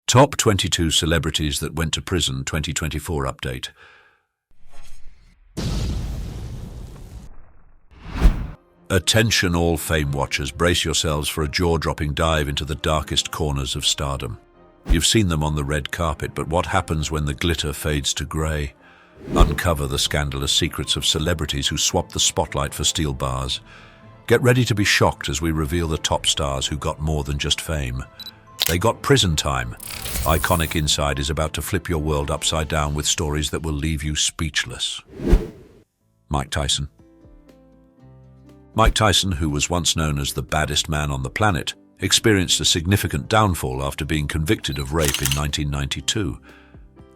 Top 22 Celebrities That Went to Prison 2024 Update. Attention all fame watchers, brace yourselves for a jaw-dropping dive into the darkest corners of stardom. You've seen them on the red carpet, but what happens when the glitter fades to grey? Uncover the scandalous secrets of celebrities who swapped the spotlight for steel bars. Get ready to be shocked as we reveal the top stars who got more than just fame. They got prison time. Iconic Inside is about to flip your world upside down with stories that will leave you speechless. Mike Tyson. Mike Tyson, who was once known as the baddest man on the planet, experienced a significant downfall after being convicted of rape in 1992.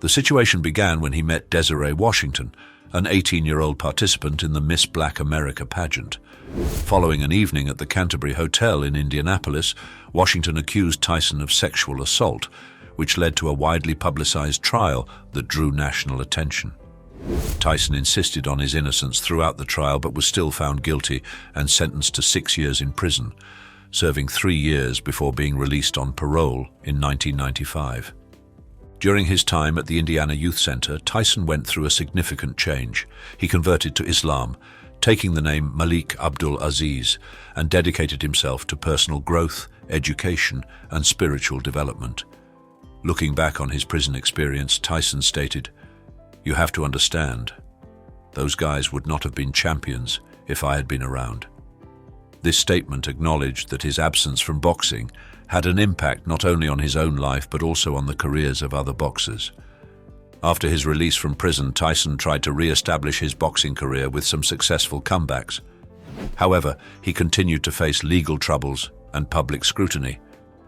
The situation began when he met Desiree Washington, an 18-year-old participant in the Miss Black America pageant. Following an evening at the Canterbury Hotel in Indianapolis, Washington accused Tyson of sexual assault, which led to a widely publicized trial that drew national attention. Tyson insisted on his innocence throughout the trial but was still found guilty and sentenced to 6 years in prison, serving 3 years before being released on parole in 1995. During his time at the Indiana Youth Center, Tyson went through a significant change. He converted to Islam, taking the name Malik Abdul Aziz, and dedicated himself to personal growth, education, and spiritual development. Looking back on his prison experience, Tyson stated, "You have to understand, those guys would not have been champions if I had been around." This statement acknowledged that his absence from boxing had an impact not only on his own life but also on the careers of other boxers. After his release from prison, Tyson tried to re-establish his boxing career with some successful comebacks. However, he continued to face legal troubles and public scrutiny.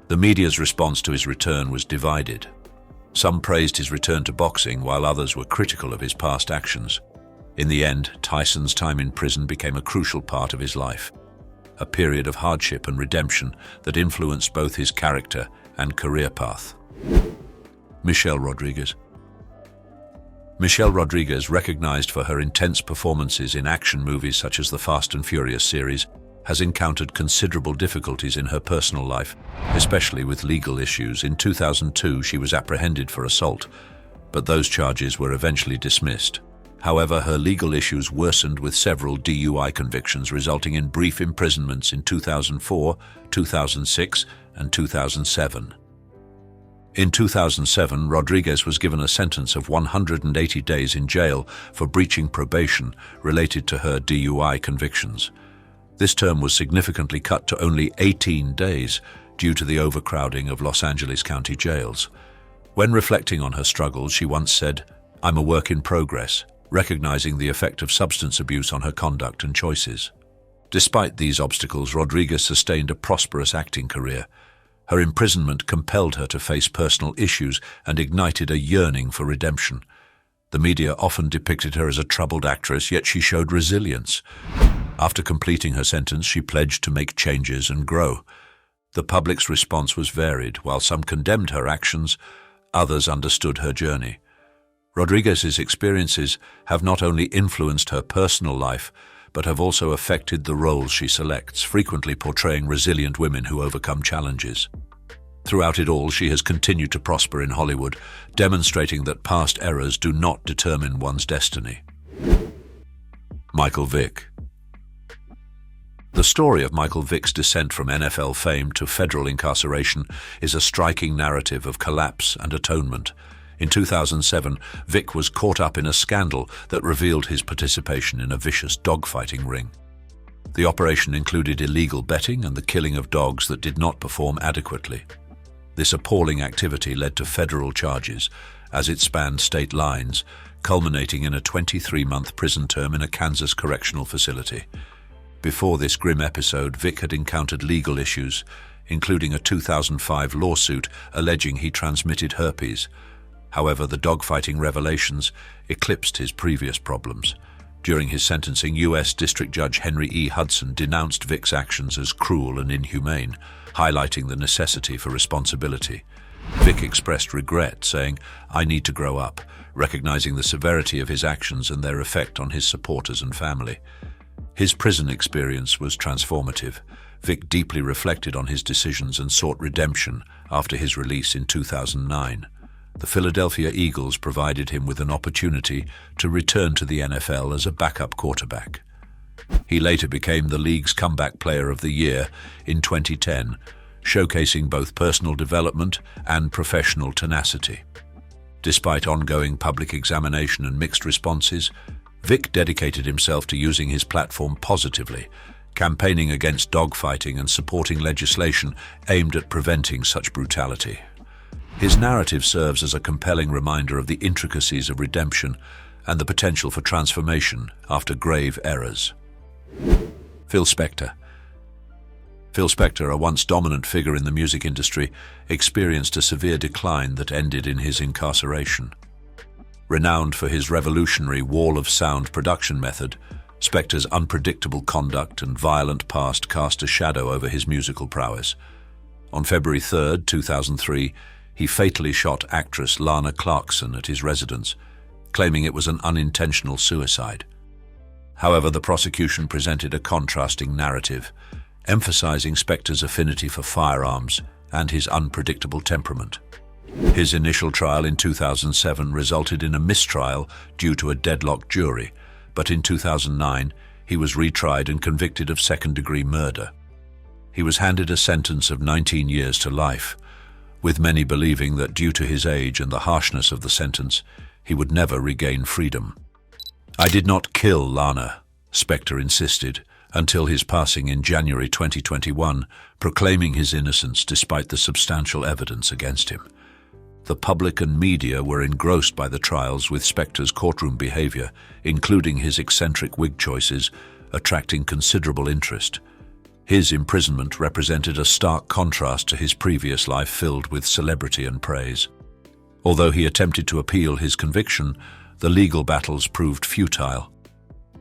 The media's response to his return was divided. Some praised his return to boxing, while others were critical of his past actions. In the end, Tyson's time in prison became a crucial part of his life, a period of hardship and redemption that influenced both his character and career path. Michelle Rodriguez. Michelle Rodriguez, recognized for her intense performances in action movies such as the Fast and Furious series, has encountered considerable difficulties in her personal life, especially with legal issues. In 2002, she was apprehended for assault, but those charges were eventually dismissed. However, her legal issues worsened with several DUI convictions, resulting in brief imprisonments in 2004, 2006, and 2007. In 2007, Rodriguez was given a sentence of 180 days in jail for breaching probation related to her DUI convictions. This term was significantly cut to only 18 days due to the overcrowding of Los Angeles County jails. When reflecting on her struggles, she once said, "I'm a work in progress," recognizing the effect of substance abuse on her conduct and choices. Despite these obstacles, Rodriguez sustained a prosperous acting career. Her imprisonment compelled her to face personal issues and ignited a yearning for redemption. The media often depicted her as a troubled actress, yet she showed resilience. After completing her sentence, she pledged to make changes and grow. The public's response was varied. While some condemned her actions, others understood her journey. Rodriguez's experiences have not only influenced her personal life, but have also affected the roles she selects, frequently portraying resilient women who overcome challenges. Throughout it all, she has continued to prosper in Hollywood, demonstrating that past errors do not determine one's destiny. Michael Vick. The story of Michael Vick's descent from NFL fame to federal incarceration is a striking narrative of collapse and atonement. In 2007, Vick was caught up in a scandal that revealed his participation in a vicious dogfighting ring. The operation included illegal betting and the killing of dogs that did not perform adequately. This appalling activity led to federal charges, as it spanned state lines, culminating in a 23-month prison term in a Kansas correctional facility. Before this grim episode, Vick had encountered legal issues, including a 2005 lawsuit alleging he transmitted herpes. However, the dogfighting revelations eclipsed his previous problems. During his sentencing, U.S. District Judge Henry E. Hudson denounced Vick's actions as cruel and inhumane, highlighting the necessity for responsibility. Vick expressed regret, saying, "I need to grow up," recognizing the severity of his actions and their effect on his supporters and family. His prison experience was transformative. Vick deeply reflected on his decisions and sought redemption after his release in 2009. The Philadelphia Eagles provided him with an opportunity to return to the NFL as a backup quarterback. He later became the league's Comeback Player of the Year in 2010, showcasing both personal development and professional tenacity. Despite ongoing public examination and mixed responses, Vick dedicated himself to using his platform positively, campaigning against dogfighting and supporting legislation aimed at preventing such brutality. His narrative serves as a compelling reminder of the intricacies of redemption and the potential for transformation after grave errors. Phil Spector. Phil Spector, a once dominant figure in the music industry, experienced a severe decline that ended in his incarceration. Renowned for his revolutionary wall of sound production method, Spector's unpredictable conduct and violent past cast a shadow over his musical prowess. On February 3, 2003, he fatally shot actress Lana Clarkson at his residence, claiming it was an unintentional suicide. However, the prosecution presented a contrasting narrative, emphasizing Spector's affinity for firearms and his unpredictable temperament. His initial trial in 2007 resulted in a mistrial due to a deadlocked jury, but in 2009 he was retried and convicted of second-degree murder. He was handed a sentence of 19 years to life, with many believing that due to his age and the harshness of the sentence, he would never regain freedom. "I did not kill Lana," Spector insisted, until his passing in January 2021, proclaiming his innocence despite the substantial evidence against him. The public and media were engrossed by the trials, with Spector's courtroom behavior, including his eccentric wig choices, attracting considerable interest. His imprisonment represented a stark contrast to his previous life filled with celebrity and praise. Although he attempted to appeal his conviction, the legal battles proved futile.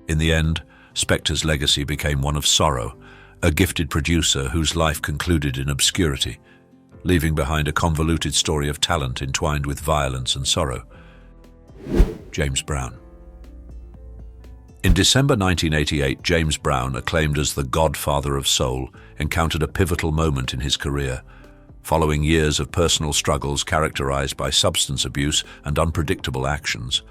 In the end, Spector's legacy became one of sorrow, a gifted producer whose life concluded in obscurity, leaving behind a convoluted story of talent entwined with violence and sorrow. James Brown. In December 1988, James Brown, acclaimed as the godfather of soul, encountered a pivotal moment in his career. Following years of personal struggles characterized by substance abuse and unpredictable actions,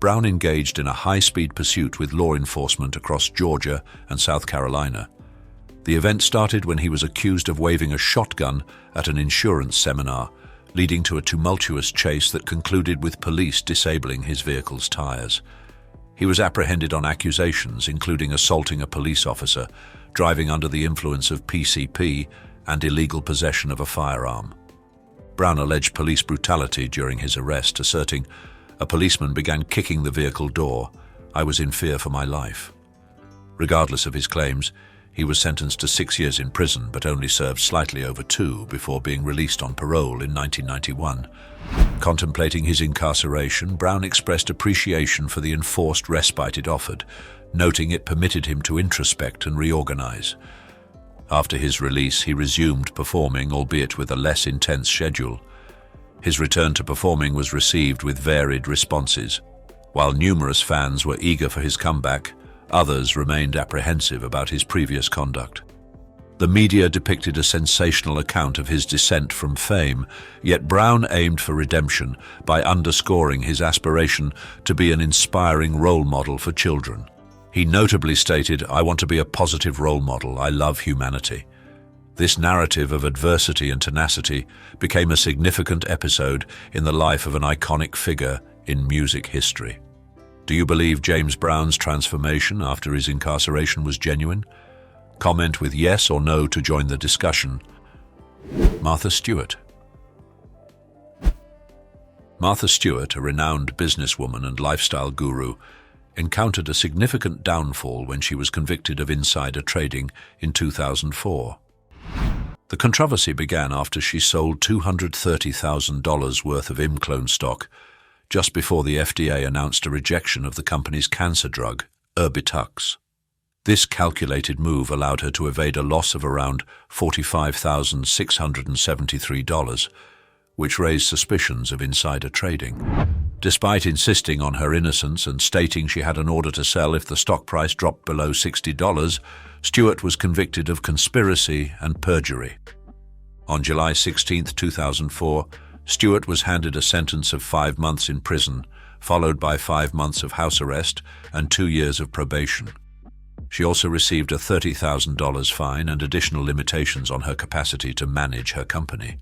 Brown engaged in a high-speed pursuit with law enforcement across Georgia and South Carolina. The event started when he was accused of waving a shotgun at an insurance seminar, leading to a tumultuous chase that concluded with police disabling his vehicle's tires. He was apprehended on accusations including assaulting a police officer, driving under the influence of PCP, and illegal possession of a firearm. Brown alleged police brutality during his arrest, asserting, "A policeman began kicking the vehicle door. I was in fear for my life." Regardless of his claims, he was sentenced to 6 years in prison, but only served slightly over 2 before being released on parole in 1991. Contemplating his incarceration, Brown expressed appreciation for the enforced respite it offered, noting it permitted him to introspect and reorganize. After his release, he resumed performing, albeit with a less intense schedule. His return to performing was received with varied responses. While numerous fans were eager for his comeback, others remained apprehensive about his previous conduct. The media depicted a sensational account of his descent from fame, yet Brown aimed for redemption by underscoring his aspiration to be an inspiring role model for children. He notably stated, "I want to be a positive role model. I love humanity." This narrative of adversity and tenacity became a significant episode in the life of an iconic figure in music history. Do you believe James Brown's transformation after his incarceration was genuine? Comment with yes or no to join the discussion. Martha Stewart. Martha Stewart, a renowned businesswoman and lifestyle guru, encountered a significant downfall when she was convicted of insider trading in 2004. The controversy began after she sold $230,000 worth of ImClone stock just before the FDA announced a rejection of the company's cancer drug, Erbitux. This calculated move allowed her to evade a loss of around $45,673, which raised suspicions of insider trading. Despite insisting on her innocence and stating she had an order to sell if the stock price dropped below $60, Stewart was convicted of conspiracy and perjury. On July 16, 2004, Stewart was handed a sentence of 5 months in prison, followed by 5 months of house arrest and 2 years of probation. She also received a $30,000 fine and additional limitations on her capacity to manage her company.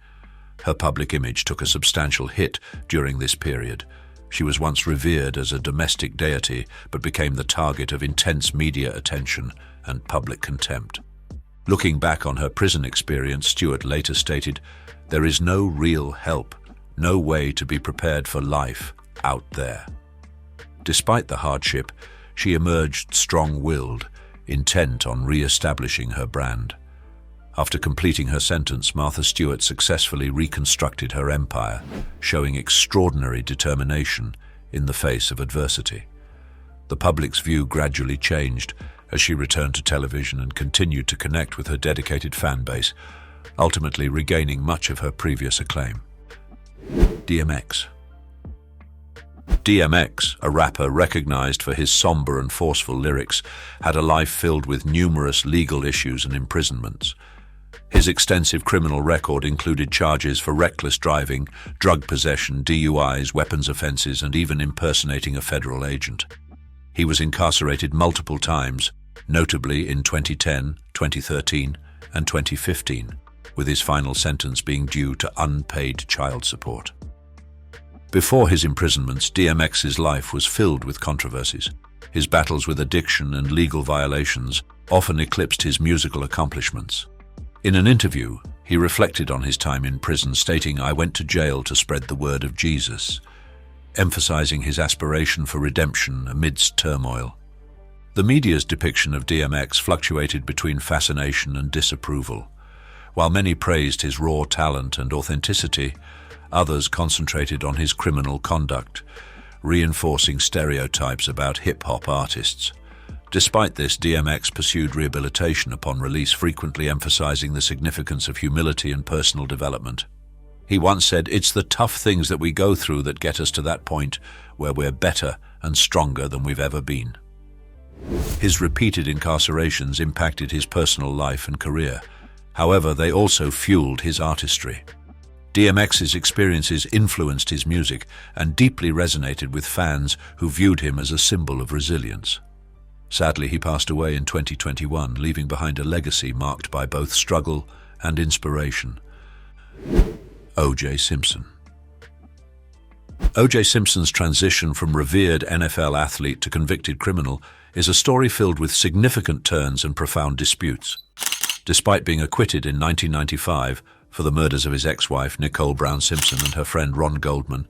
Her public image took a substantial hit during this period. She was once revered as a domestic deity, but became the target of intense media attention and public contempt. Looking back on her prison experience, Stewart later stated, "There is no real help, no way to be prepared for life out there." Despite the hardship, she emerged strong-willed, intent on re-establishing her brand. After completing her sentence, Martha Stewart successfully reconstructed her empire, showing extraordinary determination in the face of adversity. The public's view gradually changed as she returned to television and continued to connect with her dedicated fan base, ultimately regaining much of her previous acclaim. DMX. DMX, a rapper recognized for his somber and forceful lyrics, had a life filled with numerous legal issues and imprisonments. His extensive criminal record included charges for reckless driving, drug possession, DUIs, weapons offenses, and even impersonating a federal agent. He was incarcerated multiple times, notably in 2010, 2013, and 2015, with his final sentence being due to unpaid child support. Before his imprisonments, DMX's life was filled with controversies. His battles with addiction and legal violations often eclipsed his musical accomplishments. In an interview, he reflected on his time in prison, stating, "I went to jail to spread the word of Jesus," emphasizing his aspiration for redemption amidst turmoil. The media's depiction of DMX fluctuated between fascination and disapproval. While many praised his raw talent and authenticity, others concentrated on his criminal conduct, reinforcing stereotypes about hip-hop artists. Despite this, DMX pursued rehabilitation upon release, frequently emphasizing the significance of humility and personal development. He once said, "It's the tough things that we go through that get us to that point where we're better and stronger than we've ever been." His repeated incarcerations impacted his personal life and career. However, they also fueled his artistry. DMX's experiences influenced his music and deeply resonated with fans who viewed him as a symbol of resilience. Sadly, he passed away in 2021, leaving behind a legacy marked by both struggle and inspiration. O.J. Simpson. O.J. Simpson's transition from revered NFL athlete to convicted criminal is a story filled with significant turns and profound disputes. Despite being acquitted in 1995 for the murders of his ex-wife, Nicole Brown Simpson, and her friend Ron Goldman,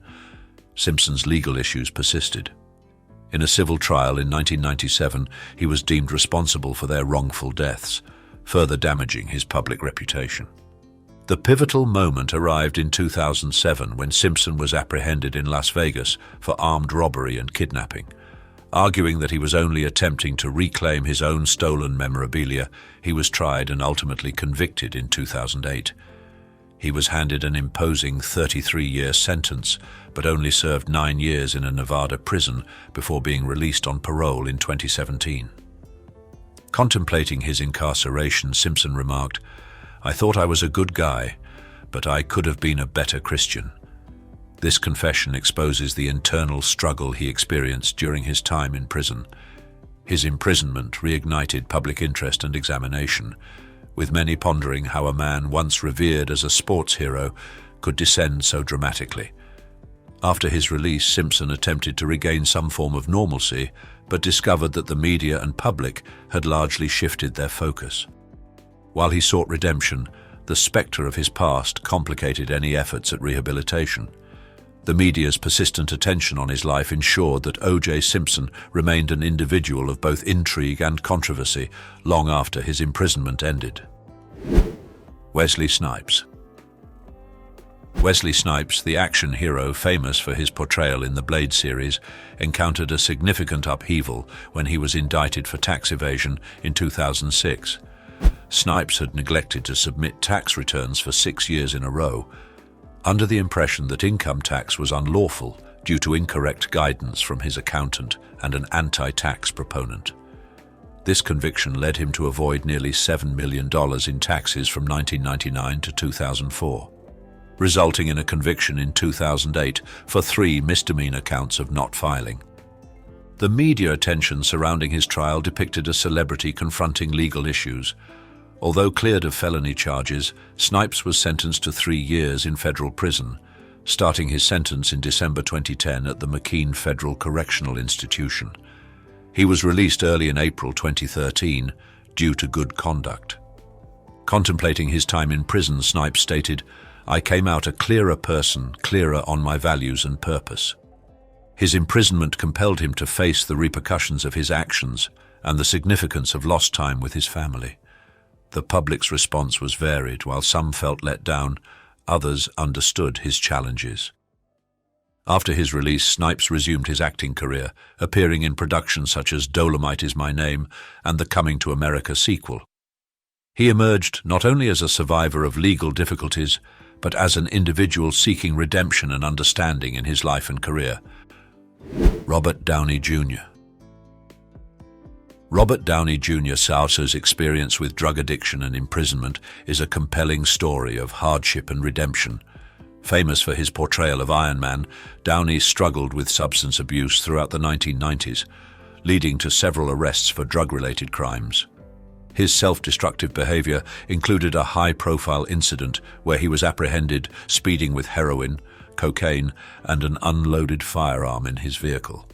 Simpson's legal issues persisted. In a civil trial in 1997, he was deemed responsible for their wrongful deaths, further damaging his public reputation. The pivotal moment arrived in 2007 when Simpson was apprehended in Las Vegas for armed robbery and kidnapping. Arguing that he was only attempting to reclaim his own stolen memorabilia, he was tried and ultimately convicted in 2008. He was handed an imposing 33-year sentence, but only served 9 years in a Nevada prison before being released on parole in 2017. Contemplating his incarceration, Simpson remarked, "I thought I was a good guy, but I could have been a better Christian." This confession exposes the internal struggle he experienced during his time in prison. His imprisonment reignited public interest and examination, with many pondering how a man once revered as a sports hero could descend so dramatically. After his release, Simpson attempted to regain some form of normalcy, but discovered that the media and public had largely shifted their focus. While he sought redemption, the specter of his past complicated any efforts at rehabilitation. The media's persistent attention on his life ensured that O.J. Simpson remained an individual of both intrigue and controversy long after his imprisonment ended. Wesley Snipes. Wesley Snipes, the action hero famous for his portrayal in the Blade series, encountered a significant upheaval when he was indicted for tax evasion in 2006. Snipes had neglected to submit tax returns for 6 years in a row, under the impression that income tax was unlawful due to incorrect guidance from his accountant and an anti-tax proponent. This conviction led him to avoid nearly $7 million in taxes from 1999 to 2004, resulting in a conviction in 2008 for 3 misdemeanor counts of not filing. The media attention surrounding his trial depicted a celebrity confronting legal issues. Although cleared of felony charges, Snipes was sentenced to 3 years in federal prison, starting his sentence in December 2010 at the McKean Federal Correctional Institution. He was released early in April 2013 due to good conduct. Contemplating his time in prison, Snipes stated, "I came out a clearer person, clearer on my values and purpose." His imprisonment compelled him to face the repercussions of his actions and the significance of lost time with his family. The public's response was varied. While some felt let down, others understood his challenges. After his release, Snipes resumed his acting career, appearing in productions such as Dolomite Is My Name and the Coming to America sequel. He emerged not only as a survivor of legal difficulties, but as an individual seeking redemption and understanding in his life and career. Robert Downey Jr. Robert Downey Jr. Sousa's experience with drug addiction and imprisonment is a compelling story of hardship and redemption. Famous for his portrayal of Iron Man, Downey struggled with substance abuse throughout the 1990s, leading to several arrests for drug-related crimes. His self-destructive behavior included a high-profile incident where he was apprehended speeding with heroin, cocaine, and an unloaded firearm in his vehicle.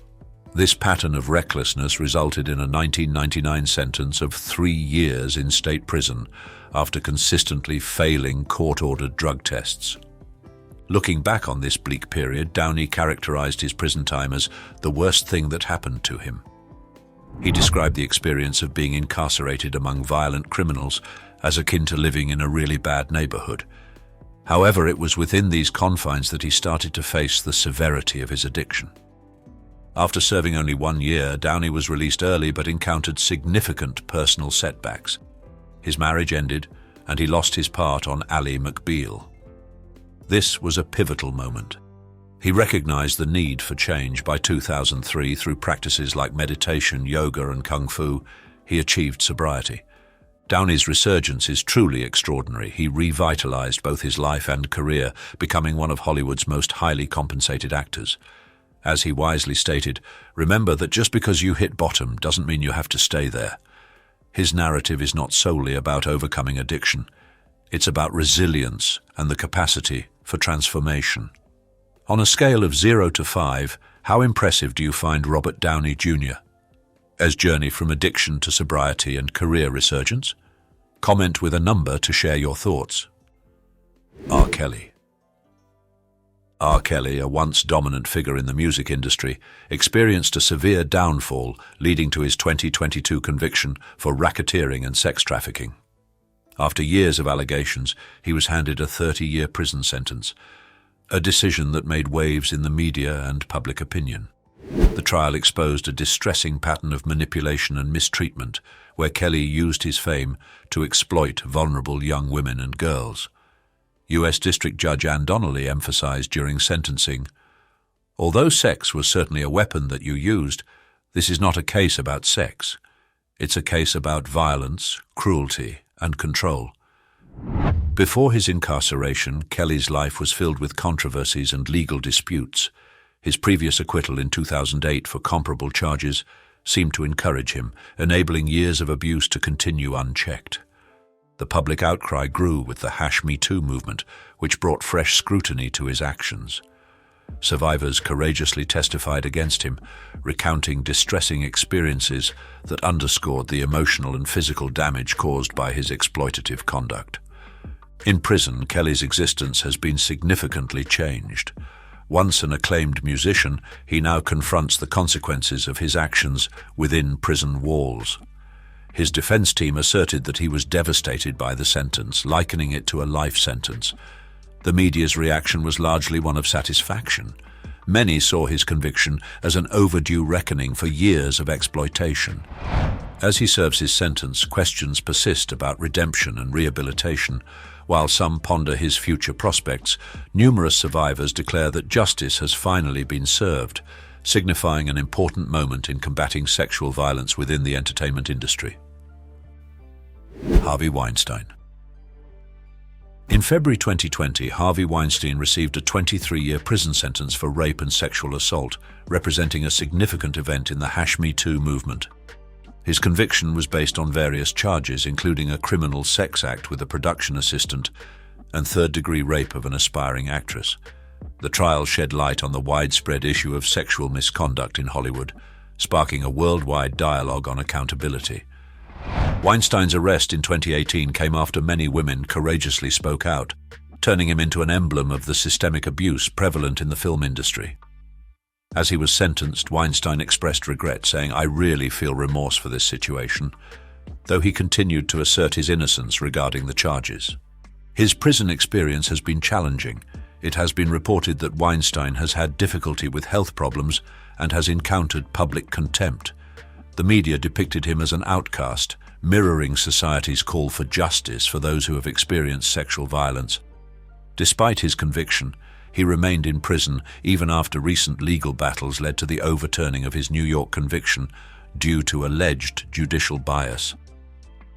This pattern of recklessness resulted in a 1999 sentence of 3 years in state prison after consistently failing court-ordered drug tests. Looking back on this bleak period, Downey characterized his prison time as the worst thing that happened to him. He described the experience of being incarcerated among violent criminals as akin to living in a really bad neighborhood. However, it was within these confines that he started to face the severity of his addiction. After serving only 1 year, Downey was released early but encountered significant personal setbacks. His marriage ended, and he lost his part on Ally McBeal. This was a pivotal moment. He recognized the need for change. By 2003, through practices like meditation, yoga, and kung fu, he achieved sobriety. Downey's resurgence is truly extraordinary. He revitalized both his life and career, becoming one of Hollywood's most highly compensated actors. As he wisely stated, "Remember that just because you hit bottom doesn't mean you have to stay there." His narrative is not solely about overcoming addiction. It's about resilience and the capacity for transformation. On a scale of 0 to 5, how impressive do you find Robert Downey Jr.'s journey from addiction to sobriety and career resurgence? Comment with a number to share your thoughts. R. Kelly. R. Kelly, a once dominant figure in the music industry, experienced a severe downfall, leading to his 2022 conviction for racketeering and sex trafficking. After years of allegations, he was handed a 30-year prison sentence, a decision that made waves in the media and public opinion. The trial exposed a distressing pattern of manipulation and mistreatment, where Kelly used his fame to exploit vulnerable young women and girls. U.S. District Judge Ann Donnelly emphasized during sentencing, "Although sex was certainly a weapon that you used, this is not a case about sex. It's a case about violence, cruelty, and control." Before his incarceration, Kelly's life was filled with controversies and legal disputes. His previous acquittal in 2008 for comparable charges seemed to encourage him, enabling years of abuse to continue unchecked. The public outcry grew with the #MeToo movement, which brought fresh scrutiny to his actions. Survivors courageously testified against him, recounting distressing experiences that underscored the emotional and physical damage caused by his exploitative conduct. In prison, Kelly's existence has been significantly changed. Once an acclaimed musician, he now confronts the consequences of his actions within prison walls. His defense team asserted that he was devastated by the sentence, likening it to a life sentence. The media's reaction was largely one of satisfaction. Many saw his conviction as an overdue reckoning for years of exploitation. As he serves his sentence, questions persist about redemption and rehabilitation. While some ponder his future prospects, numerous survivors declare that justice has finally been served, signifying an important moment in combating sexual violence within the entertainment industry. Harvey Weinstein. In February 2020, Harvey Weinstein received a 23-year prison sentence for rape and sexual assault, representing a significant event in the #Me Too movement. His conviction was based on various charges, including a criminal sex act with a production assistant and third-degree rape of an aspiring actress. The trial shed light on the widespread issue of sexual misconduct in Hollywood, sparking a worldwide dialogue on accountability. Weinstein's arrest in 2018 came after many women courageously spoke out, turning him into an emblem of the systemic abuse prevalent in the film industry. As he was sentenced, Weinstein expressed regret, saying, "I really feel remorse for this situation," though he continued to assert his innocence regarding the charges. His prison experience has been challenging. It has been reported that Weinstein has had difficulty with health problems and has encountered public contempt. The media depicted him as an outcast, mirroring society's call for justice for those who have experienced sexual violence. Despite his conviction, he remained in prison even after recent legal battles led to the overturning of his New York conviction due to alleged judicial bias.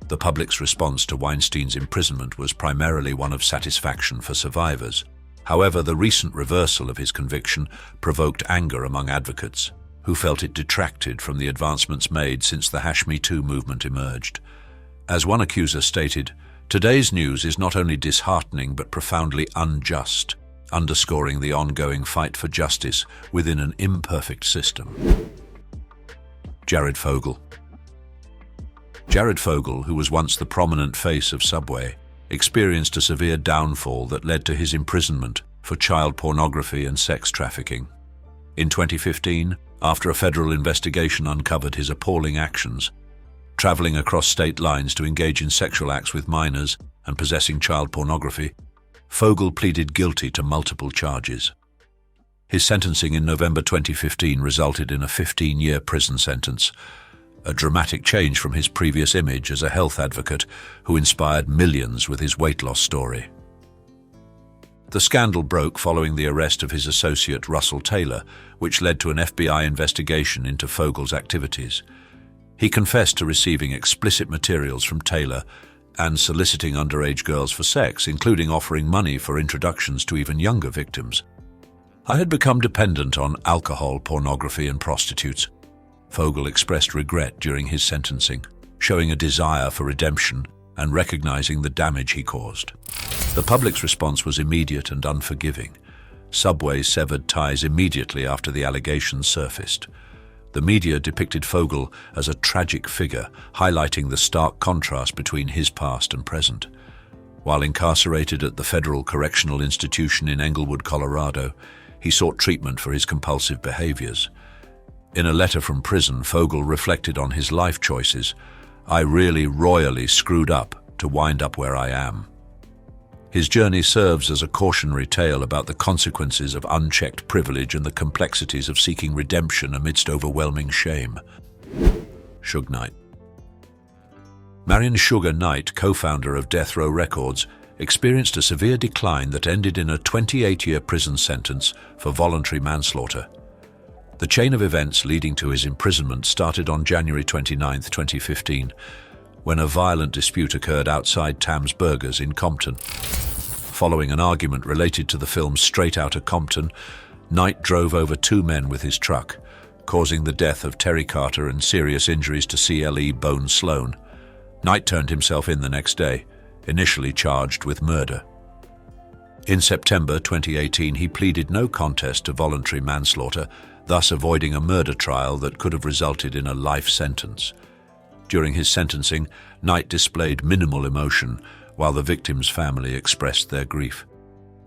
The public's response to Weinstein's imprisonment was primarily one of satisfaction for survivors. However, the recent reversal of his conviction provoked anger among advocates, who felt it detracted from the advancements made since the #Me Too movement emerged. As one accuser stated, "Today's news is not only disheartening but profoundly unjust, underscoring the ongoing fight for justice within an imperfect system." Jared Fogle. Jared Fogle, who was once the prominent face of Subway, experienced a severe downfall that led to his imprisonment for child pornography and sex trafficking. In 2015, after a federal investigation uncovered his appalling actions, traveling across state lines to engage in sexual acts with minors and possessing child pornography, Fogle pleaded guilty to multiple charges. His sentencing in November 2015 resulted in a 15-year prison sentence, a dramatic change from his previous image as a health advocate who inspired millions with his weight loss story. The scandal broke following the arrest of his associate Russell Taylor, which led to an FBI investigation into Fogle's activities. He confessed to receiving explicit materials from Taylor and soliciting underage girls for sex, including offering money for introductions to even younger victims. "I had become dependent on alcohol, pornography, and prostitutes." Fogle expressed regret during his sentencing, showing a desire for redemption and recognizing the damage he caused. The public's response was immediate and unforgiving. Subway severed ties immediately after the allegations surfaced. The media depicted Fogle as a tragic figure, highlighting the stark contrast between his past and present. While incarcerated at the Federal Correctional Institution in Englewood, Colorado, he sought treatment for his compulsive behaviors. In a letter from prison, Fogle reflected on his life choices. "I really royally screwed up to wind up where I am." His journey serves as a cautionary tale about the consequences of unchecked privilege and the complexities of seeking redemption amidst overwhelming shame. Suge Knight. Marion Suge Knight, co-founder of Death Row Records, experienced a severe decline that ended in a 28-year prison sentence for voluntary manslaughter. The chain of events leading to his imprisonment started on January 29, 2015, when a violent dispute occurred outside Tam's Burgers in Compton. Following an argument related to the film Straight Outta Compton, Knight drove over two men with his truck, causing the death of Terry Carter and serious injuries to CLE Bone Sloan. Knight turned himself in the next day, initially charged with murder. In September 2018, he pleaded no contest to voluntary manslaughter, thus avoiding a murder trial that could have resulted in a life sentence. During his sentencing, Knight displayed minimal emotion, while the victim's family expressed their grief.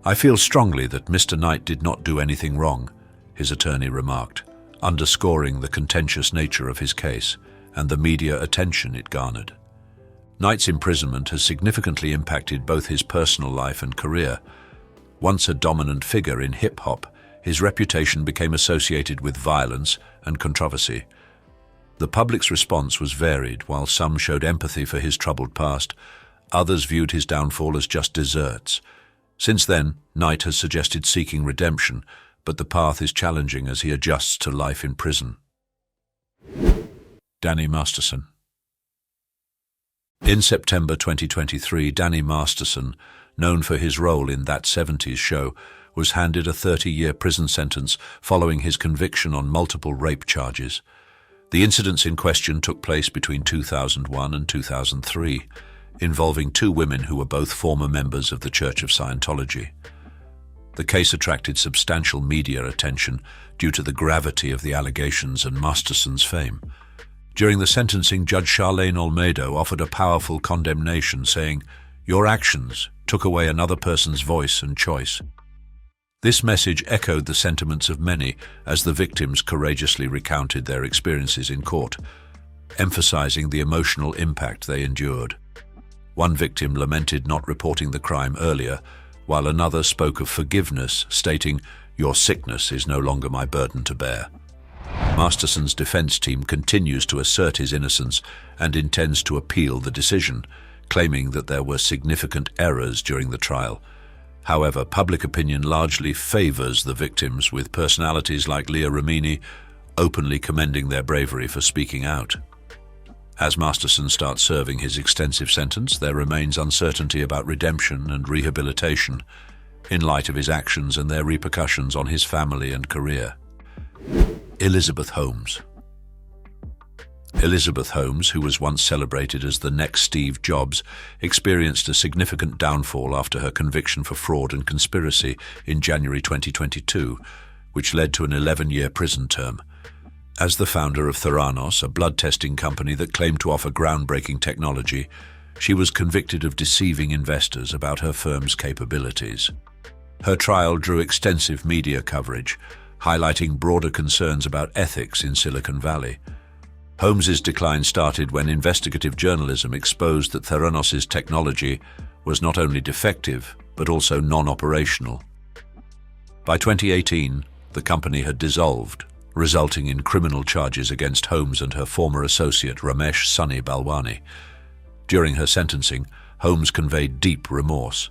"I feel strongly that Mr. Knight did not do anything wrong," his attorney remarked, underscoring the contentious nature of his case and the media attention it garnered. Knight's imprisonment has significantly impacted both his personal life and career. Once a dominant figure in hip-hop, his reputation became associated with violence and controversy. The public's response was varied. While some showed empathy for his troubled past, Others viewed his downfall as just desserts. Since then, Knight has suggested seeking redemption, but the path is challenging as he adjusts to life in prison. Danny Masterson. In September 2023, Danny Masterson, known for his role in That 70s Show, was handed a 30-year prison sentence following his conviction on multiple rape charges. The incidents in question took place between 2001 and 2003, involving two women who were both former members of the Church of Scientology. The case attracted substantial media attention due to the gravity of the allegations and Masterson's fame. During the sentencing, Judge Charlene Olmedo offered a powerful condemnation, saying, "Your actions took away another person's voice and choice." This message echoed the sentiments of many as the victims courageously recounted their experiences in court, emphasizing the emotional impact they endured. One victim lamented not reporting the crime earlier, while another spoke of forgiveness, stating, "Your sickness is no longer my burden to bear." Masterson's defense team continues to assert his innocence and intends to appeal the decision, claiming that there were significant errors during the trial. However, public opinion largely favors the victims, with personalities like Leah Remini openly commending their bravery for speaking out. As Masterson starts serving his extensive sentence, there remains uncertainty about redemption and rehabilitation in light of his actions and their repercussions on his family and career. Elizabeth Holmes. Elizabeth Holmes, who was once celebrated as the next Steve Jobs, experienced a significant downfall after her conviction for fraud and conspiracy in January 2022, which led to an 11-year prison term. As the founder of Theranos, a blood testing company that claimed to offer groundbreaking technology, she was convicted of deceiving investors about her firm's capabilities. Her trial drew extensive media coverage, highlighting broader concerns about ethics in Silicon Valley. Holmes's decline started when investigative journalism exposed that Theranos's technology was not only defective, but also non-operational. By 2018, the company had dissolved, resulting in criminal charges against Holmes and her former associate Ramesh Sunny Balwani. During her sentencing, Holmes conveyed deep remorse.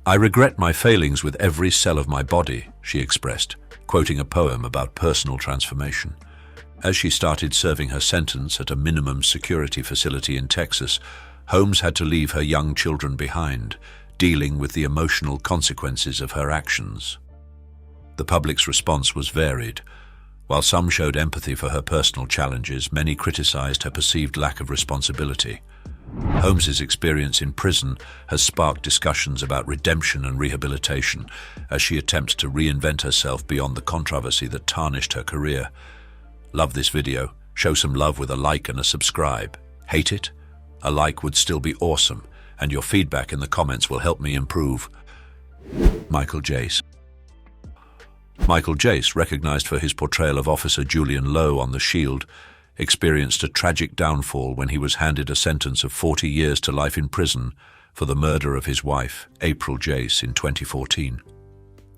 "I regret my failings with every cell of my body," she expressed, quoting a poem about personal transformation. As she started serving her sentence at a minimum security facility in Texas, Holmes had to leave her young children behind, dealing with the emotional consequences of her actions. The public's response was varied. While some showed empathy for her personal challenges, many criticized her perceived lack of responsibility. Holmes's experience in prison has sparked discussions about redemption and rehabilitation as she attempts to reinvent herself beyond the controversy that tarnished her career. Love this video? Show some love with a like and a subscribe. Hate it? A like would still be awesome, and your feedback in the comments will help me improve. Michael Jace. Michael Jace, recognized for his portrayal of Officer Julian Lowe on The Shield, experienced a tragic downfall when he was handed a sentence of 40 years to life in prison for the murder of his wife, April Jace, in 2014.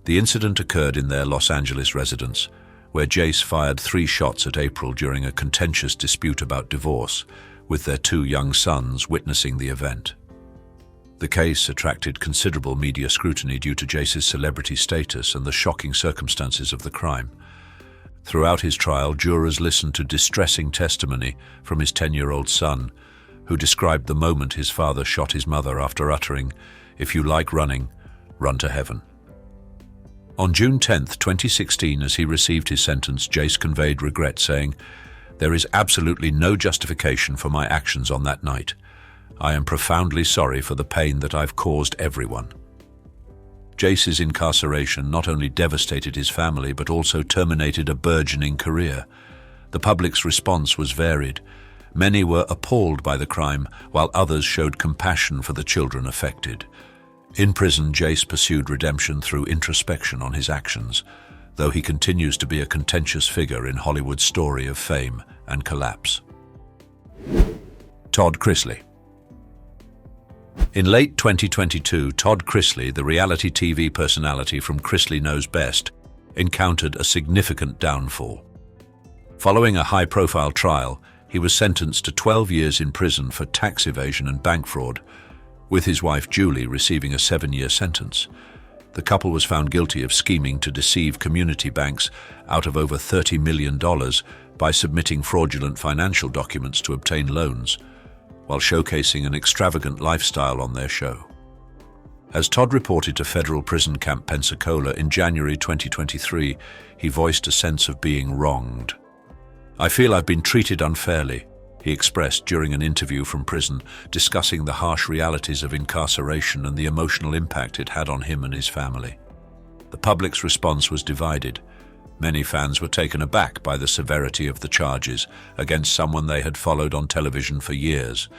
The incident occurred in their Los Angeles residence, where Jace fired 3 shots at April during a contentious dispute about divorce, with their 2 young sons witnessing the event. The case attracted considerable media scrutiny due to Jace's celebrity status and the shocking circumstances of the crime. Throughout his trial, jurors listened to distressing testimony from his 10-year-old son, who described the moment his father shot his mother after uttering, "If you like running, run to heaven." On June 10, 2016, as he received his sentence, Jace conveyed regret, saying, "There is absolutely no justification for my actions on that night. I am profoundly sorry for the pain that I've caused everyone." Jace's incarceration not only devastated his family, but also terminated a burgeoning career. The public's response was varied. Many were appalled by the crime, while others showed compassion for the children affected. In prison, Jace pursued redemption through introspection on his actions, though he continues to be a contentious figure in Hollywood's story of fame and collapse. Todd Chrisley. In late 2022, Todd Chrisley, the reality TV personality from Chrisley Knows Best, encountered a significant downfall. Following a high-profile trial, he was sentenced to 12 years in prison for tax evasion and bank fraud, with his wife Julie receiving a 7-year sentence. The couple was found guilty of scheming to deceive community banks out of over $30 million by submitting fraudulent financial documents to obtain loans, while showcasing an extravagant lifestyle on their show. As Todd reported to federal prison camp Pensacola in January 2023, he voiced a sense of being wronged. "I feel I've been treated unfairly," he expressed during an interview from prison, discussing the harsh realities of incarceration and the emotional impact it had on him and his family. The public's response was divided. Many fans were taken aback by the severity of the charges against someone they had followed on television for years.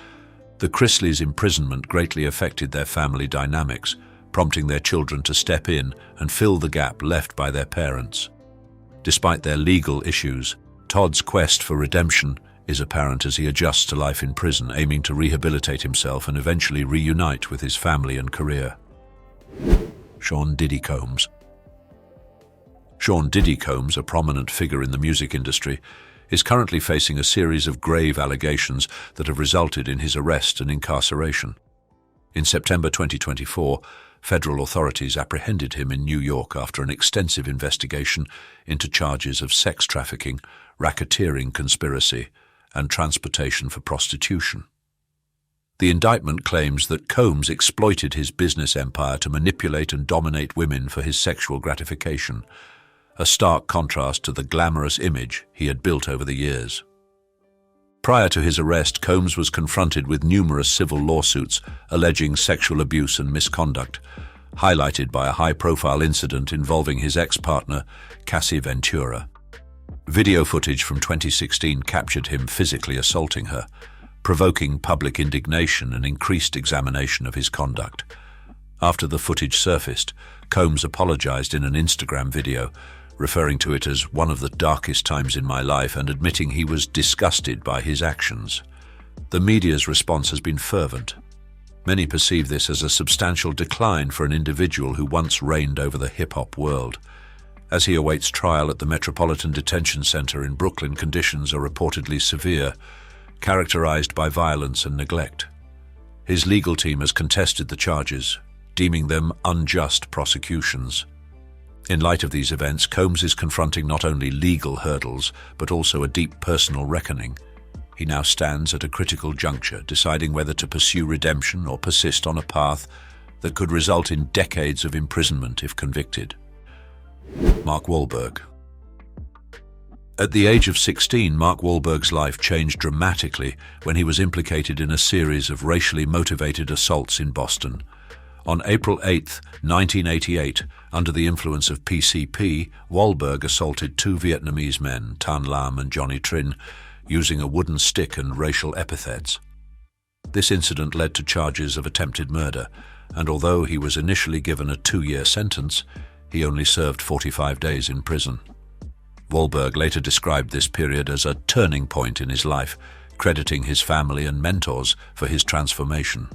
The Chrisleys' imprisonment greatly affected their family dynamics, prompting their children to step in and fill the gap left by their parents. Despite their legal issues, Todd's quest for redemption is apparent as he adjusts to life in prison, aiming to rehabilitate himself and eventually reunite with his family and career. Sean Diddy Combs. Sean Diddy Combs, a prominent figure in the music industry, is currently facing a series of grave allegations that have resulted in his arrest and incarceration. In September 2024, federal authorities apprehended him in New York after an extensive investigation into charges of sex trafficking, racketeering conspiracy, and transportation for prostitution. The indictment claims that Combs exploited his business empire to manipulate and dominate women for his sexual gratification, a stark contrast to the glamorous image he had built over the years. Prior to his arrest, Combs was confronted with numerous civil lawsuits alleging sexual abuse and misconduct, highlighted by a high-profile incident involving his ex-partner, Cassie Ventura. Video footage from 2016 captured him physically assaulting her, provoking public indignation and increased examination of his conduct. After the footage surfaced, Combs apologized in an Instagram video, referring to it as one of the darkest times in my life and admitting he was disgusted by his actions. The media's response has been fervent. Many perceive this as a substantial decline for an individual who once reigned over the hip-hop world. As he awaits trial at the Metropolitan Detention Center in Brooklyn, conditions are reportedly severe, characterized by violence and neglect. His legal team has contested the charges, deeming them unjust prosecutions. In light of these events, Combs is confronting not only legal hurdles, but also a deep personal reckoning. He now stands at a critical juncture, deciding whether to pursue redemption or persist on a path that could result in decades of imprisonment if convicted. Mark Wahlberg. At the age of 16, Mark Wahlberg's life changed dramatically when he was implicated in a series of racially motivated assaults in Boston. On April 8, 1988, under the influence of PCP, Wahlberg assaulted 2 Vietnamese men, Tan Lam and Johnny Trinh, using a wooden stick and racial epithets. This incident led to charges of attempted murder, and although he was initially given a 2-year sentence, he only served 45 days in prison. Wahlberg later described this period as a turning point in his life, crediting his family and mentors for his transformation.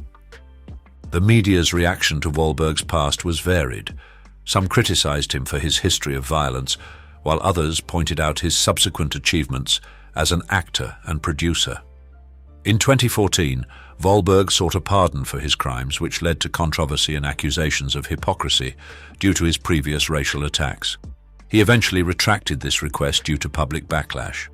The media's reaction to Wahlberg's past was varied. Some criticized him for his history of violence, while others pointed out his subsequent achievements as an actor and producer. In 2014, Wahlberg sought a pardon for his crimes, which led to controversy and accusations of hypocrisy due to his previous racial attacks. He eventually retracted this request due to public backlash.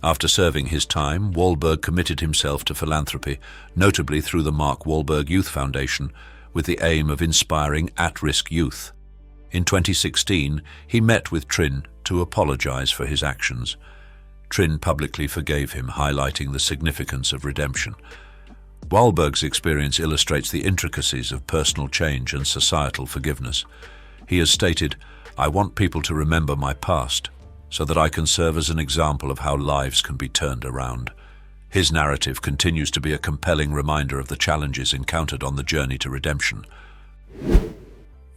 After serving his time, Wahlberg committed himself to philanthropy, notably through the Mark Wahlberg Youth Foundation, with the aim of inspiring at-risk youth. In 2016, he met with Trinh to apologize for his actions. Trinh publicly forgave him, highlighting the significance of redemption. Wahlberg's experience illustrates the intricacies of personal change and societal forgiveness. He has stated, "I want people to remember my past, so that I can serve as an example of how lives can be turned around." His narrative continues to be a compelling reminder of the challenges encountered on the journey to redemption.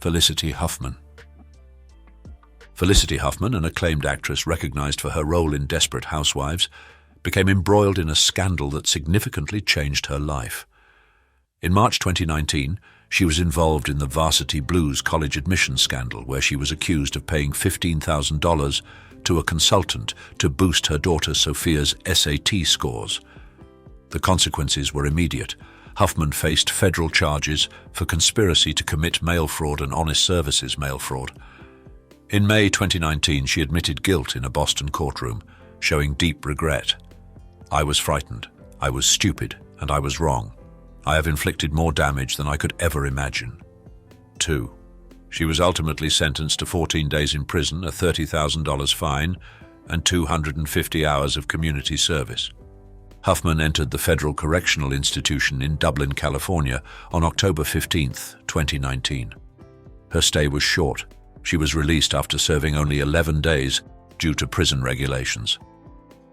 Felicity Huffman. Felicity Huffman, an acclaimed actress recognized for her role in Desperate Housewives, became embroiled in a scandal that significantly changed her life. In March 2019, she was involved in the Varsity Blues college admissions scandal, where she was accused of paying $15,000 to a consultant to boost her daughter Sophia's SAT scores. The consequences were immediate. Huffman faced federal charges for conspiracy to commit mail fraud and honest services mail fraud. In May 2019, she admitted guilt in a Boston courtroom, showing deep regret. "I was frightened, I was stupid, and I was wrong. I have inflicted more damage than I could ever imagine." 2. She was ultimately sentenced to 14 days in prison, a $30,000 fine, and 250 hours of community service. Huffman entered the Federal Correctional Institution in Dublin, California on October 15, 2019. Her stay was short. She was released after serving only 11 days due to prison regulations.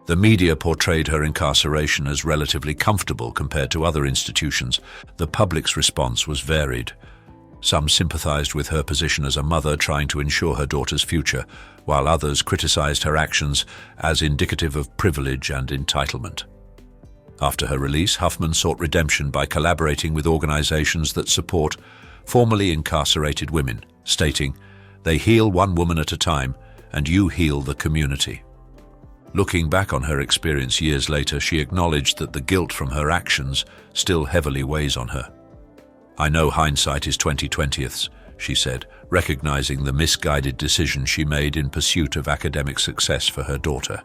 The media portrayed her incarceration as relatively comfortable compared to other institutions. The public's response was varied. Some sympathized with her position as a mother trying to ensure her daughter's future, while others criticized her actions as indicative of privilege and entitlement. After her release, Huffman sought redemption by collaborating with organizations that support formerly incarcerated women, stating, "They heal one woman at a time, and you heal the community." Looking back on her experience years later, she acknowledged that the guilt from her actions still heavily weighs on her. "I know hindsight is 20/20, she said, recognizing the misguided decision she made in pursuit of academic success for her daughter.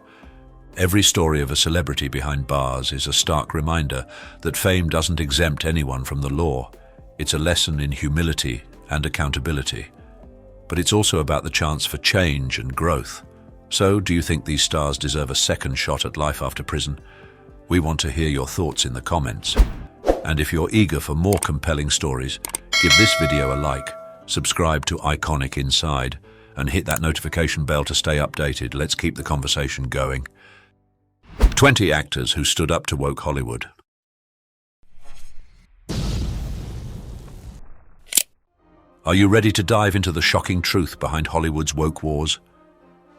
Every story of a celebrity behind bars is a stark reminder that fame doesn't exempt anyone from the law. It's a lesson in humility and accountability. But it's also about the chance for change and growth. So, do you think these stars deserve a second shot at life after prison? We want to hear your thoughts in the comments. And if you're eager for more compelling stories, give this video a like, subscribe to Iconic Inside, and hit that notification bell to stay updated. Let's keep the conversation going. 20 actors who stood up to woke Hollywood. Are you ready to dive into the shocking truth behind Hollywood's woke wars?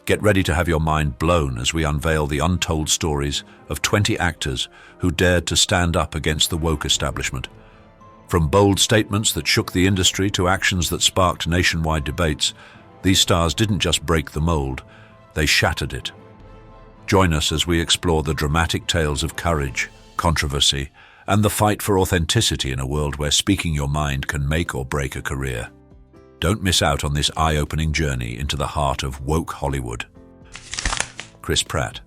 Get ready to have your mind blown as we unveil the untold stories of 20 actors who dared to stand up against the woke establishment. From bold statements that shook the industry to actions that sparked nationwide debates, these stars didn't just break the mold, they shattered it. Join us as we explore the dramatic tales of courage, controversy, and the fight for authenticity in a world where speaking your mind can make or break a career. Don't miss out on this eye-opening journey into the heart of woke Hollywood. Chris Pratt.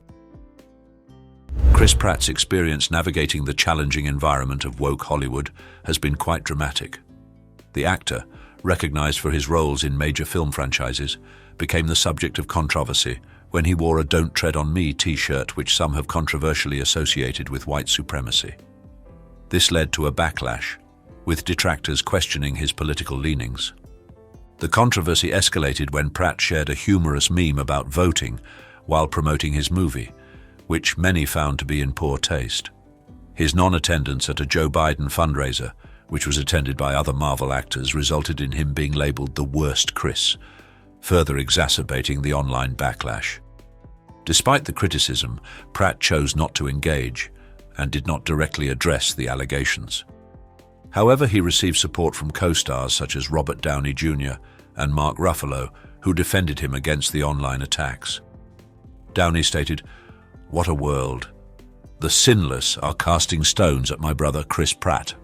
Chris Pratt's experience navigating the challenging environment of woke Hollywood has been quite dramatic. The actor, recognized for his roles in major film franchises, became the subject of controversy when he wore a "Don't Tread on Me" t-shirt, which some have controversially associated with white supremacy. This led to a backlash, with detractors questioning his political leanings. The controversy escalated when Pratt shared a humorous meme about voting while promoting his movie, which many found to be in poor taste. His non-attendance at a Joe Biden fundraiser, which was attended by other Marvel actors, resulted in him being labeled the worst Chris, further exacerbating the online backlash. Despite the criticism, Pratt chose not to engage and did not directly address the allegations. However, he received support from co-stars such as Robert Downey Jr. and Mark Ruffalo, who defended him against the online attacks. Downey stated, "What a world. The sinless are casting stones at my brother Chris Pratt,"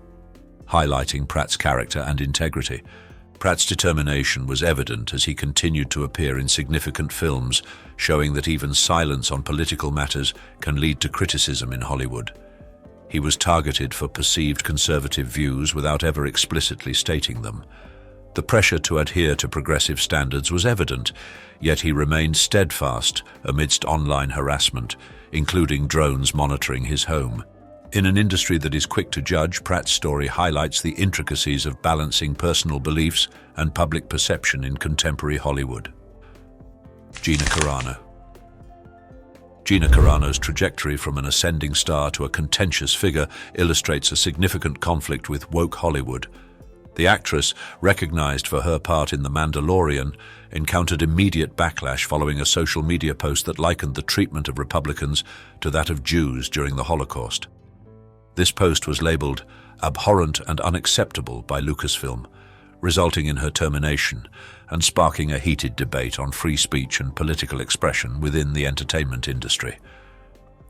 highlighting Pratt's character and integrity. Pratt's determination was evident as he continued to appear in significant films, showing that even silence on political matters can lead to criticism in Hollywood. He was targeted for perceived conservative views without ever explicitly stating them. The pressure to adhere to progressive standards was evident, yet he remained steadfast amidst online harassment, including drones monitoring his home. In an industry that is quick to judge, Pratt's story highlights the intricacies of balancing personal beliefs and public perception in contemporary Hollywood. Gina Carano. Gina Carano's trajectory from an ascending star to a contentious figure illustrates a significant conflict with woke Hollywood. The actress, recognized for her part in The Mandalorian, encountered immediate backlash following a social media post that likened the treatment of Republicans to that of Jews during the Holocaust. This post was labeled abhorrent and unacceptable by Lucasfilm, resulting in her termination and sparking a heated debate on free speech and political expression within the entertainment industry.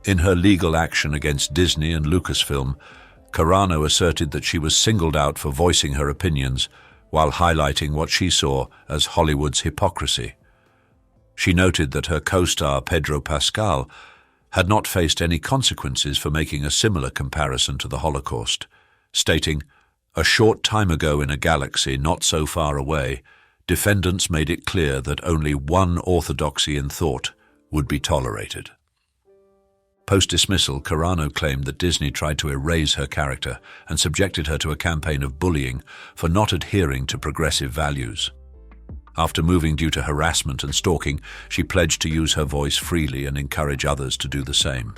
In her legal action against Disney and Lucasfilm, Carano asserted that she was singled out for voicing her opinions while highlighting what she saw as Hollywood's hypocrisy. She noted that her co-star Pedro Pascal had not faced any consequences for making a similar comparison to the Holocaust, stating, "A short time ago in a galaxy not so far away, defendants made it clear that only one orthodoxy in thought would be tolerated." Post-dismissal, Carano claimed that Disney tried to erase her character and subjected her to a campaign of bullying for not adhering to progressive values. After moving due to harassment and stalking, she pledged to use her voice freely and encourage others to do the same.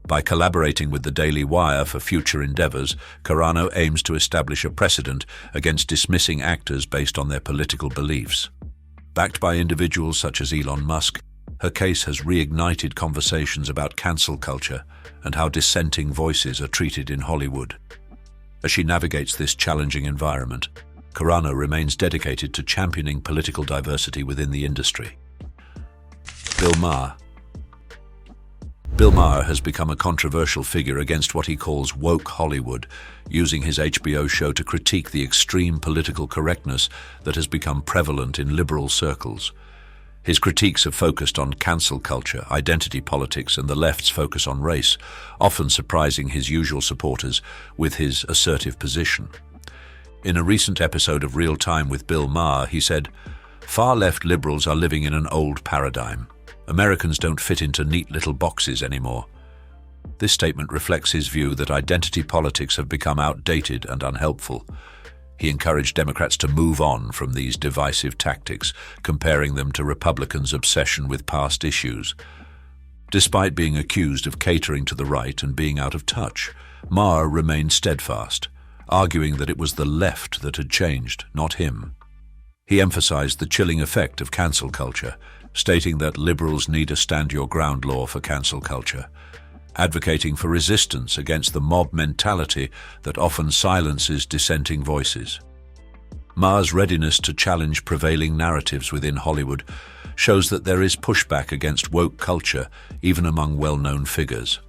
By collaborating with the Daily Wire for future endeavors, Carano aims to establish a precedent against dismissing actors based on their political beliefs. Backed by individuals such as Elon Musk, her case has reignited conversations about cancel culture and how dissenting voices are treated in Hollywood. As she navigates this challenging environment, Carano remains dedicated to championing political diversity within the industry. Bill Maher. Bill Maher has become a controversial figure against what he calls woke Hollywood, using his HBO show to critique the extreme political correctness that has become prevalent in liberal circles. His critiques have focused on cancel culture, identity politics, and the left's focus on race, often surprising his usual supporters with his assertive position. In a recent episode of Real Time with Bill Maher, he said, "Far-left liberals are living in an old paradigm. Americans don't fit into neat little boxes anymore." This statement reflects his view that identity politics have become outdated and unhelpful. He encouraged Democrats to move on from these divisive tactics, comparing them to Republicans' obsession with past issues. Despite being accused of catering to the right and being out of touch, Maher remained steadfast, arguing that it was the left that had changed, not him. He emphasized the chilling effect of cancel culture, stating that liberals need a stand-your-ground law for cancel culture, advocating for resistance against the mob mentality that often silences dissenting voices. Maher's readiness to challenge prevailing narratives within Hollywood shows that there is pushback against woke culture, even among well-known figures.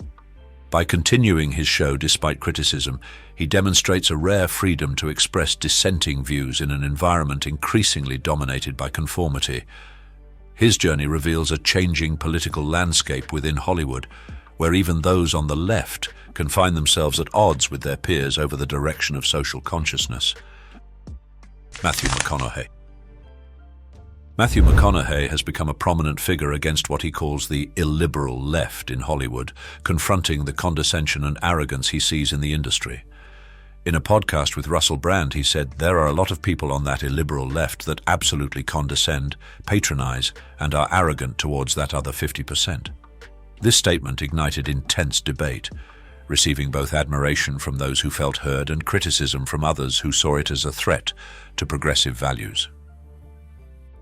By continuing his show despite criticism, he demonstrates a rare freedom to express dissenting views in an environment increasingly dominated by conformity. His journey reveals a changing political landscape within Hollywood, where even those on the left can find themselves at odds with their peers over the direction of social consciousness. Matthew McConaughey. Matthew McConaughey has become a prominent figure against what he calls the illiberal left in Hollywood, confronting the condescension and arrogance he sees in the industry. In a podcast with Russell Brand, he said, "There are a lot of people on that illiberal left that absolutely condescend, patronize, and are arrogant towards that other 50%. This statement ignited intense debate, receiving both admiration from those who felt heard and criticism from others who saw it as a threat to progressive values.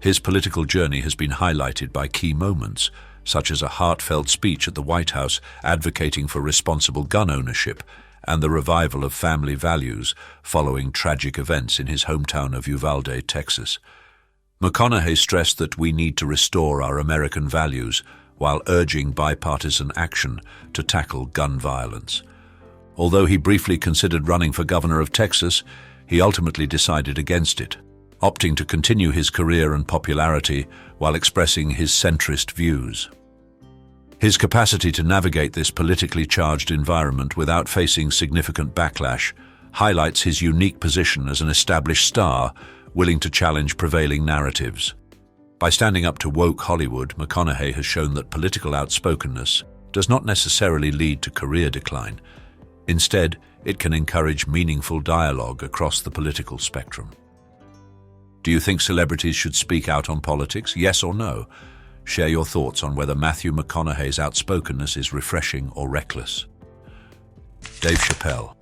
His political journey has been highlighted by key moments, such as a heartfelt speech at the White House advocating for responsible gun ownership and the revival of family values following tragic events in his hometown of Uvalde, Texas. McConaughey stressed that we need to restore our American values while urging bipartisan action to tackle gun violence. Although he briefly considered running for governor of Texas, he ultimately decided against it, opting to continue his career and popularity while expressing his centrist views. His capacity to navigate this politically charged environment without facing significant backlash highlights his unique position as an established star willing to challenge prevailing narratives. By standing up to woke Hollywood, McConaughey has shown that political outspokenness does not necessarily lead to career decline. Instead, it can encourage meaningful dialogue across the political spectrum. Do you think celebrities should speak out on politics, yes or no? Share your thoughts on whether Matthew McConaughey's outspokenness is refreshing or reckless. Dave Chappelle.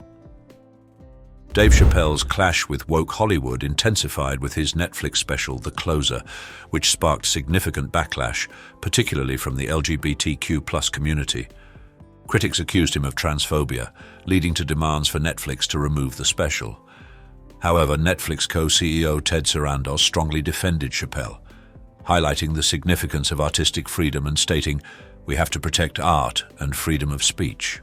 Dave Chappelle's clash with woke Hollywood intensified with his Netflix special, The Closer, which sparked significant backlash, particularly from the LGBTQ+ community. Critics accused him of transphobia, leading to demands for Netflix to remove the special. However, Netflix co-CEO Ted Sarandos strongly defended Chappelle, highlighting the significance of artistic freedom and stating, "We have to protect art and freedom of speech."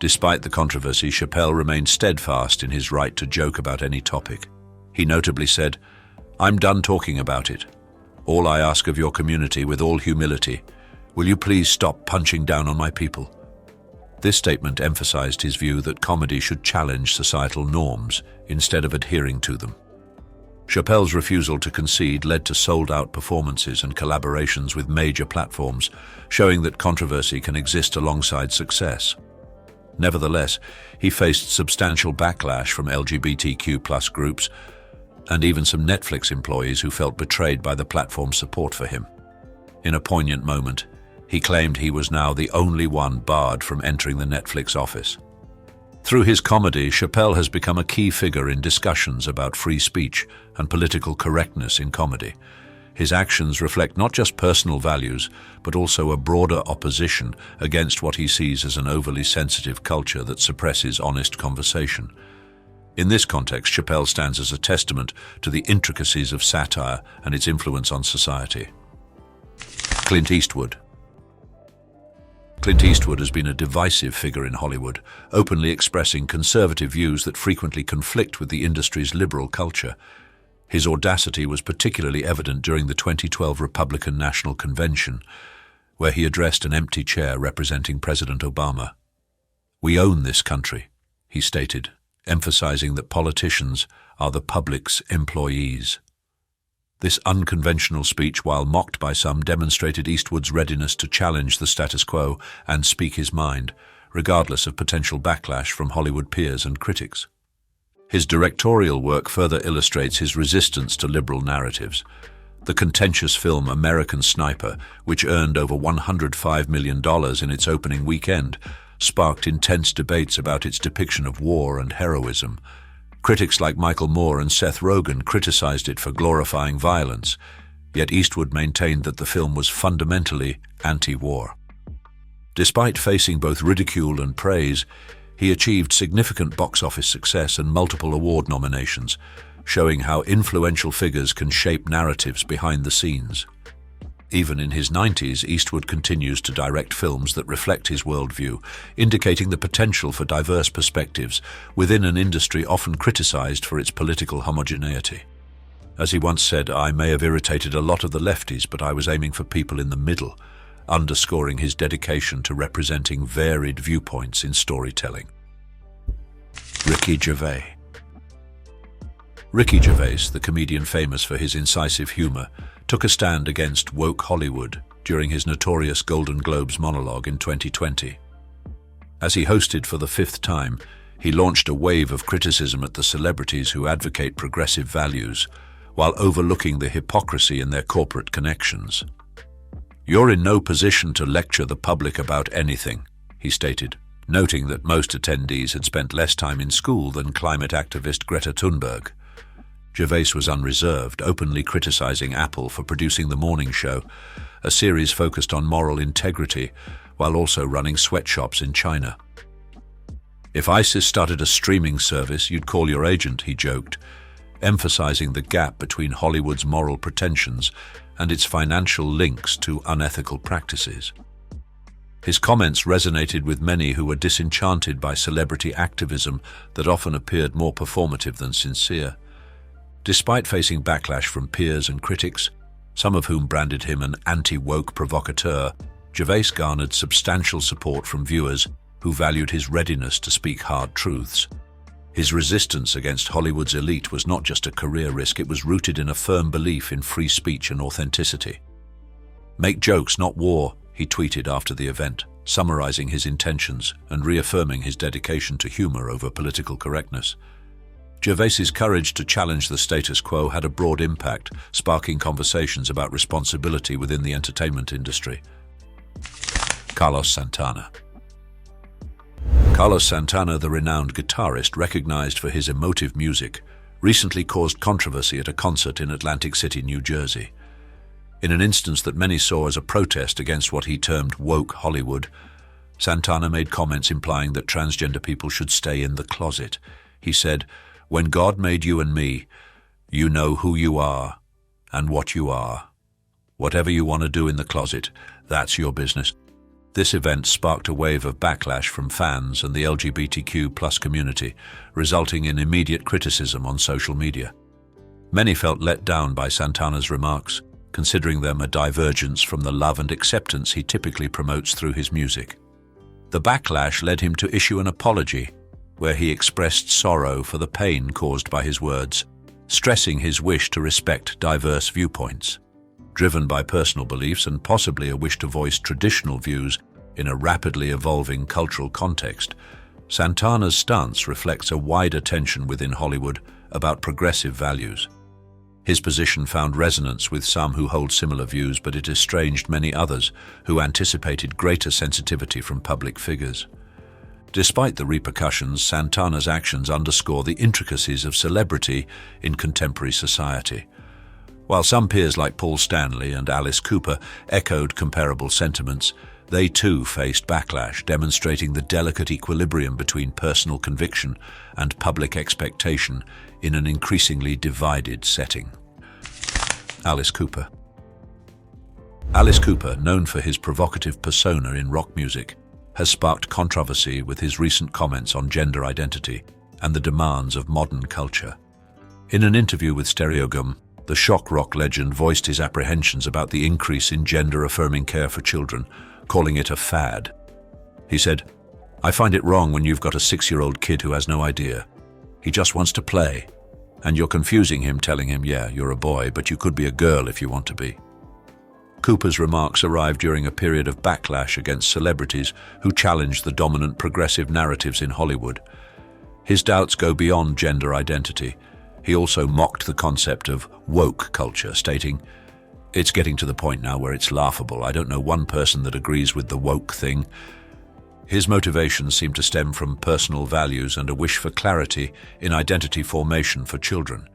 Despite the controversy, Chappelle remained steadfast in his right to joke about any topic. He notably said, "I'm done talking about it. All I ask of your community, with all humility, will you please stop punching down on my people?" This statement emphasized his view that comedy should challenge societal norms instead of adhering to them. Chappelle's refusal to concede led to sold-out performances and collaborations with major platforms, showing that controversy can exist alongside success. Nevertheless, he faced substantial backlash from LGBTQ+ groups and even some Netflix employees who felt betrayed by the platform's support for him. In a poignant moment, he claimed he was now the only one barred from entering the Netflix office. Through his comedy, Chappelle has become a key figure in discussions about free speech and political correctness in comedy. His actions reflect not just personal values, but also a broader opposition against what he sees as an overly sensitive culture that suppresses honest conversation. In this context, Chappelle stands as a testament to the intricacies of satire and its influence on society. Clint Eastwood. Clint Eastwood has been a divisive figure in Hollywood, openly expressing conservative views that frequently conflict with the industry's liberal culture. His audacity was particularly evident during the 2012 Republican National Convention, where he addressed an empty chair representing President Obama. "We own this country," he stated, emphasizing that politicians are the public's employees. This unconventional speech, while mocked by some, demonstrated Eastwood's readiness to challenge the status quo and speak his mind, regardless of potential backlash from Hollywood peers and critics. His directorial work further illustrates his resistance to liberal narratives. The contentious film American Sniper, which earned over $105 million in its opening weekend, sparked intense debates about its depiction of war and heroism. Critics like Michael Moore and Seth Rogen criticized it for glorifying violence, yet Eastwood maintained that the film was fundamentally anti-war. Despite facing both ridicule and praise, he achieved significant box office success and multiple award nominations, showing how influential figures can shape narratives behind the scenes. Even in his 90s, Eastwood continues to direct films that reflect his worldview, indicating the potential for diverse perspectives within an industry often criticized for its political homogeneity. As he once said, "I may have irritated a lot of the lefties, but I was aiming for people in the middle," underscoring his dedication to representing varied viewpoints in storytelling. Ricky Gervais. Ricky Gervais, the comedian famous for his incisive humor, took a stand against woke Hollywood during his notorious Golden Globes monologue in 2020. As he hosted for the fifth time, he launched a wave of criticism at the celebrities who advocate progressive values, while overlooking the hypocrisy in their corporate connections. "You're in no position to lecture the public about anything," he stated, noting that most attendees had spent less time in school than climate activist Greta Thunberg. Gervais was unreserved, openly criticizing Apple for producing The Morning Show, a series focused on moral integrity, while also running sweatshops in China. "If ISIS started a streaming service, you'd call your agent," he joked, emphasizing the gap between Hollywood's moral pretensions and its financial links to unethical practices. His comments resonated with many who were disenchanted by celebrity activism that often appeared more performative than sincere. Despite facing backlash from peers and critics, some of whom branded him an anti-woke provocateur, Gervais garnered substantial support from viewers who valued his readiness to speak hard truths. His resistance against Hollywood's elite was not just a career risk, it was rooted in a firm belief in free speech and authenticity. "Make jokes, not war," he tweeted after the event, summarizing his intentions and reaffirming his dedication to humor over political correctness. Gervais's courage to challenge the status quo had a broad impact, sparking conversations about responsibility within the entertainment industry. Carlos Santana. Carlos Santana, the renowned guitarist recognized for his emotive music, recently caused controversy at a concert in Atlantic City, New Jersey. In an instance that many saw as a protest against what he termed woke Hollywood, Santana made comments implying that transgender people should stay in the closet. He said, "When God made you and me, you know who you are and what you are. Whatever you want to do in the closet, that's your business." This event sparked a wave of backlash from fans and the LGBTQ+ community, resulting in immediate criticism on social media. Many felt let down by Santana's remarks, considering them a divergence from the love and acceptance he typically promotes through his music. The backlash led him to issue an apology, where he expressed sorrow for the pain caused by his words, stressing his wish to respect diverse viewpoints. Driven by personal beliefs and possibly a wish to voice traditional views in a rapidly evolving cultural context, Santana's stance reflects a wider tension within Hollywood about progressive values. His position found resonance with some who hold similar views, but it estranged many others who anticipated greater sensitivity from public figures. Despite the repercussions, Santana's actions underscore the intricacies of celebrity in contemporary society. While some peers like Paul Stanley and Alice Cooper echoed comparable sentiments, they too faced backlash, demonstrating the delicate equilibrium between personal conviction and public expectation in an increasingly divided setting. Alice Cooper. Alice Cooper, known for his provocative persona in rock music, has sparked controversy with his recent comments on gender identity and the demands of modern culture. In an interview with Stereogum, the shock rock legend voiced his apprehensions about the increase in gender-affirming care for children, calling it a fad. He said, "I find it wrong when you've got a 6-year-old kid who has no idea. He just wants to play, and you're confusing him, telling him, yeah, you're a boy, but you could be a girl if you want to be." Cooper's remarks arrived during a period of backlash against celebrities who challenged the dominant progressive narratives in Hollywood. His doubts go beyond gender identity. He also mocked the concept of woke culture, stating, "It's getting to the point now where it's laughable. I don't know one person that agrees with the woke thing." His motivations seem to stem from personal values and a wish for clarity in identity formation for children.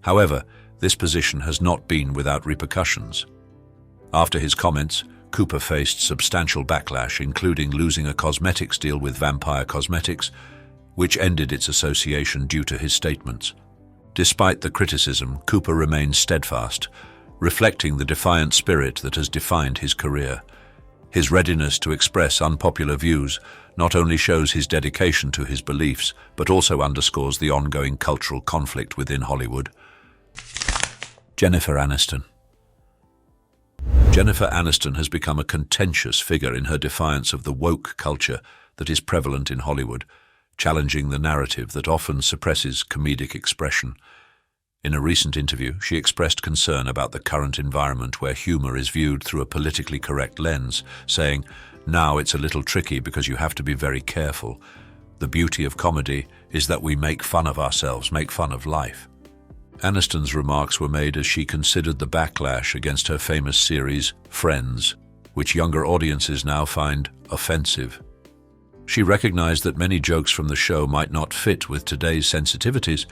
However, this position has not been without repercussions. After his comments, Cooper faced substantial backlash, including losing a cosmetics deal with Vampire Cosmetics, which ended its association due to his statements. Despite the criticism, Cooper remains steadfast, reflecting the defiant spirit that has defined his career. His readiness to express unpopular views not only shows his dedication to his beliefs, but also underscores the ongoing cultural conflict within Hollywood. Jennifer Aniston. Jennifer Aniston has become a contentious figure in her defiance of the woke culture that is prevalent in Hollywood, challenging the narrative that often suppresses comedic expression. In a recent interview, she expressed concern about the current environment where humor is viewed through a politically correct lens, saying, "Now it's a little tricky because you have to be very careful. The beauty of comedy is that we make fun of ourselves, make fun of life." Aniston's remarks were made as she considered the backlash against her famous series, Friends, which younger audiences now find offensive. She recognized that many jokes from the show might not fit with today's sensitivities,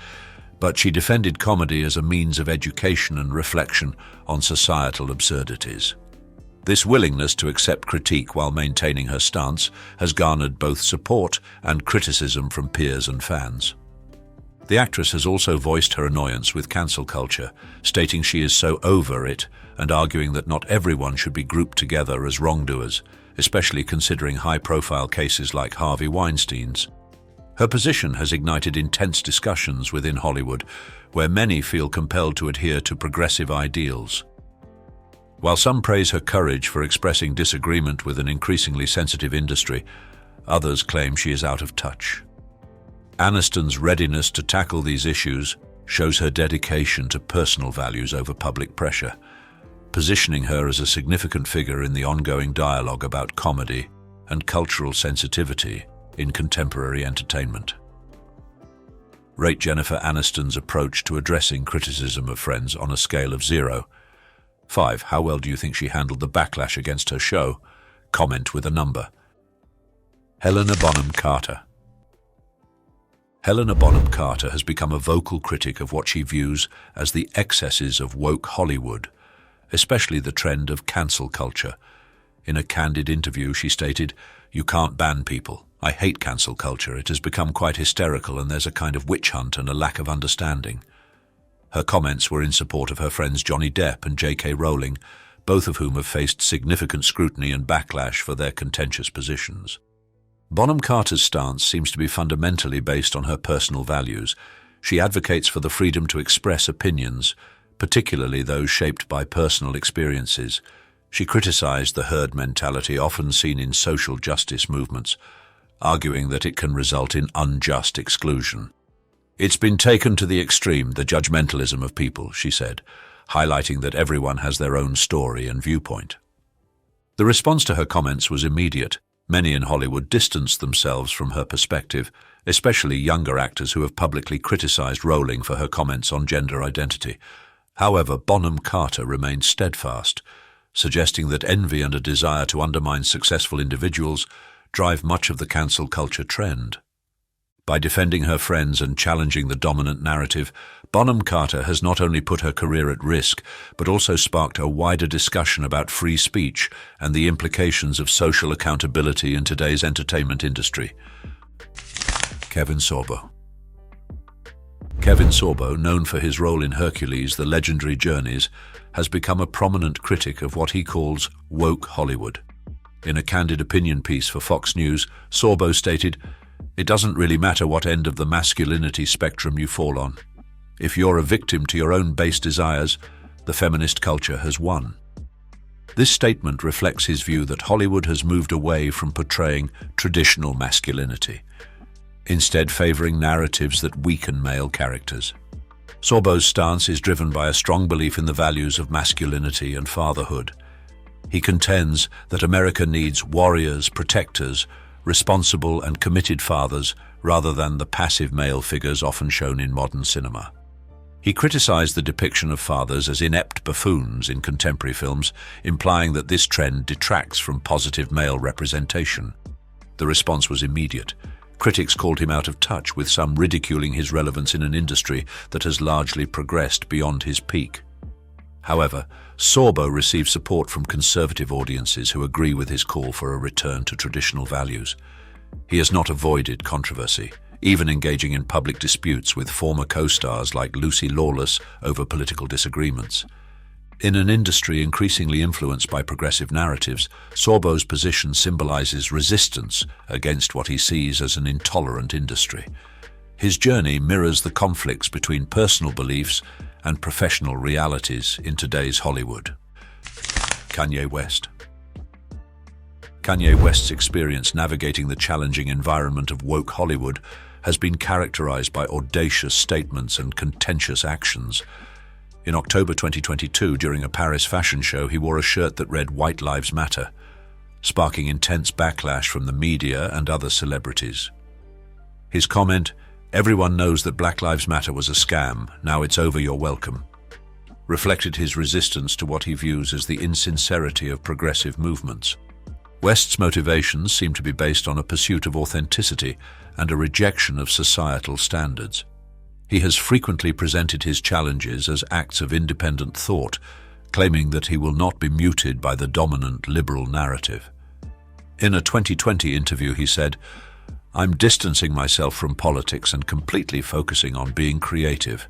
but she defended comedy as a means of education and reflection on societal absurdities. This willingness to accept critique while maintaining her stance has garnered both support and criticism from peers and fans. The actress has also voiced her annoyance with cancel culture, stating she is so over it and arguing that not everyone should be grouped together as wrongdoers, especially considering high-profile cases like Harvey Weinstein's. Her position has ignited intense discussions within Hollywood, where many feel compelled to adhere to progressive ideals. While some praise her courage for expressing disagreement with an increasingly sensitive industry, others claim she is out of touch. Aniston's readiness to tackle these issues shows her dedication to personal values over public pressure, positioning her as a significant figure in the ongoing dialogue about comedy and cultural sensitivity in contemporary entertainment. Rate Jennifer Aniston's approach to addressing criticism of Friends on a scale of 0. 5. How well do you think she handled the backlash against her show? Comment with a number. Helena Bonham Carter. Helena Bonham Carter has become a vocal critic of what she views as the excesses of woke Hollywood, especially the trend of cancel culture. In a candid interview, she stated, "You can't ban people. I hate cancel culture. It has become quite hysterical and there's a kind of witch hunt and a lack of understanding." Her comments were in support of her friends Johnny Depp and J.K. Rowling, both of whom have faced significant scrutiny and backlash for their contentious positions. Bonham Carter's stance seems to be fundamentally based on her personal values. She advocates for the freedom to express opinions, particularly those shaped by personal experiences. She criticized the herd mentality often seen in social justice movements, arguing that it can result in unjust exclusion. "It's been taken to the extreme, the judgmentalism of people," she said, highlighting that everyone has their own story and viewpoint. The response to her comments was immediate. Many in Hollywood distanced themselves from her perspective, especially younger actors who have publicly criticized Rowling for her comments on gender identity. However, Bonham Carter remained steadfast, suggesting that envy and a desire to undermine successful individuals drive much of the cancel culture trend. By defending her friends and challenging the dominant narrative, Bonham Carter has not only put her career at risk, but also sparked a wider discussion about free speech and the implications of social accountability in today's entertainment industry. Kevin Sorbo. Kevin Sorbo, known for his role in Hercules: The Legendary Journeys, has become a prominent critic of what he calls woke Hollywood. In a candid opinion piece for Fox News, Sorbo stated, "It doesn't really matter what end of the masculinity spectrum you fall on. If you're a victim to your own base desires, the feminist culture has won." This statement reflects his view that Hollywood has moved away from portraying traditional masculinity, instead favoring narratives that weaken male characters. Sorbo's stance is driven by a strong belief in the values of masculinity and fatherhood. He contends that America needs warriors, protectors, responsible and committed fathers rather than the passive male figures often shown in modern cinema. He criticized the depiction of fathers as inept buffoons in contemporary films, implying that this trend detracts from positive male representation. The response was immediate. Critics called him out of touch, with some ridiculing his relevance in an industry that has largely progressed beyond his peak. However, Sorbo received support from conservative audiences who agree with his call for a return to traditional values. He has not avoided controversy, even engaging in public disputes with former co-stars like Lucy Lawless over political disagreements. In an industry increasingly influenced by progressive narratives, Sorbo's position symbolizes resistance against what he sees as an intolerant industry. His journey mirrors the conflicts between personal beliefs and professional realities in today's Hollywood. Kanye West. Kanye West's experience navigating the challenging environment of woke Hollywood has been characterized by audacious statements and contentious actions. In October 2022, during a Paris fashion show, he wore a shirt that read "White Lives Matter," sparking intense backlash from the media and other celebrities. His comment, "Everyone knows that Black Lives Matter was a scam, now it's over, you're welcome," reflected his resistance to what he views as the insincerity of progressive movements. West's motivations seem to be based on a pursuit of authenticity and a rejection of societal standards. He has frequently presented his challenges as acts of independent thought, claiming that he will not be muted by the dominant liberal narrative. In a 2020 interview, he said, "I'm distancing myself from politics and completely focusing on being creative,"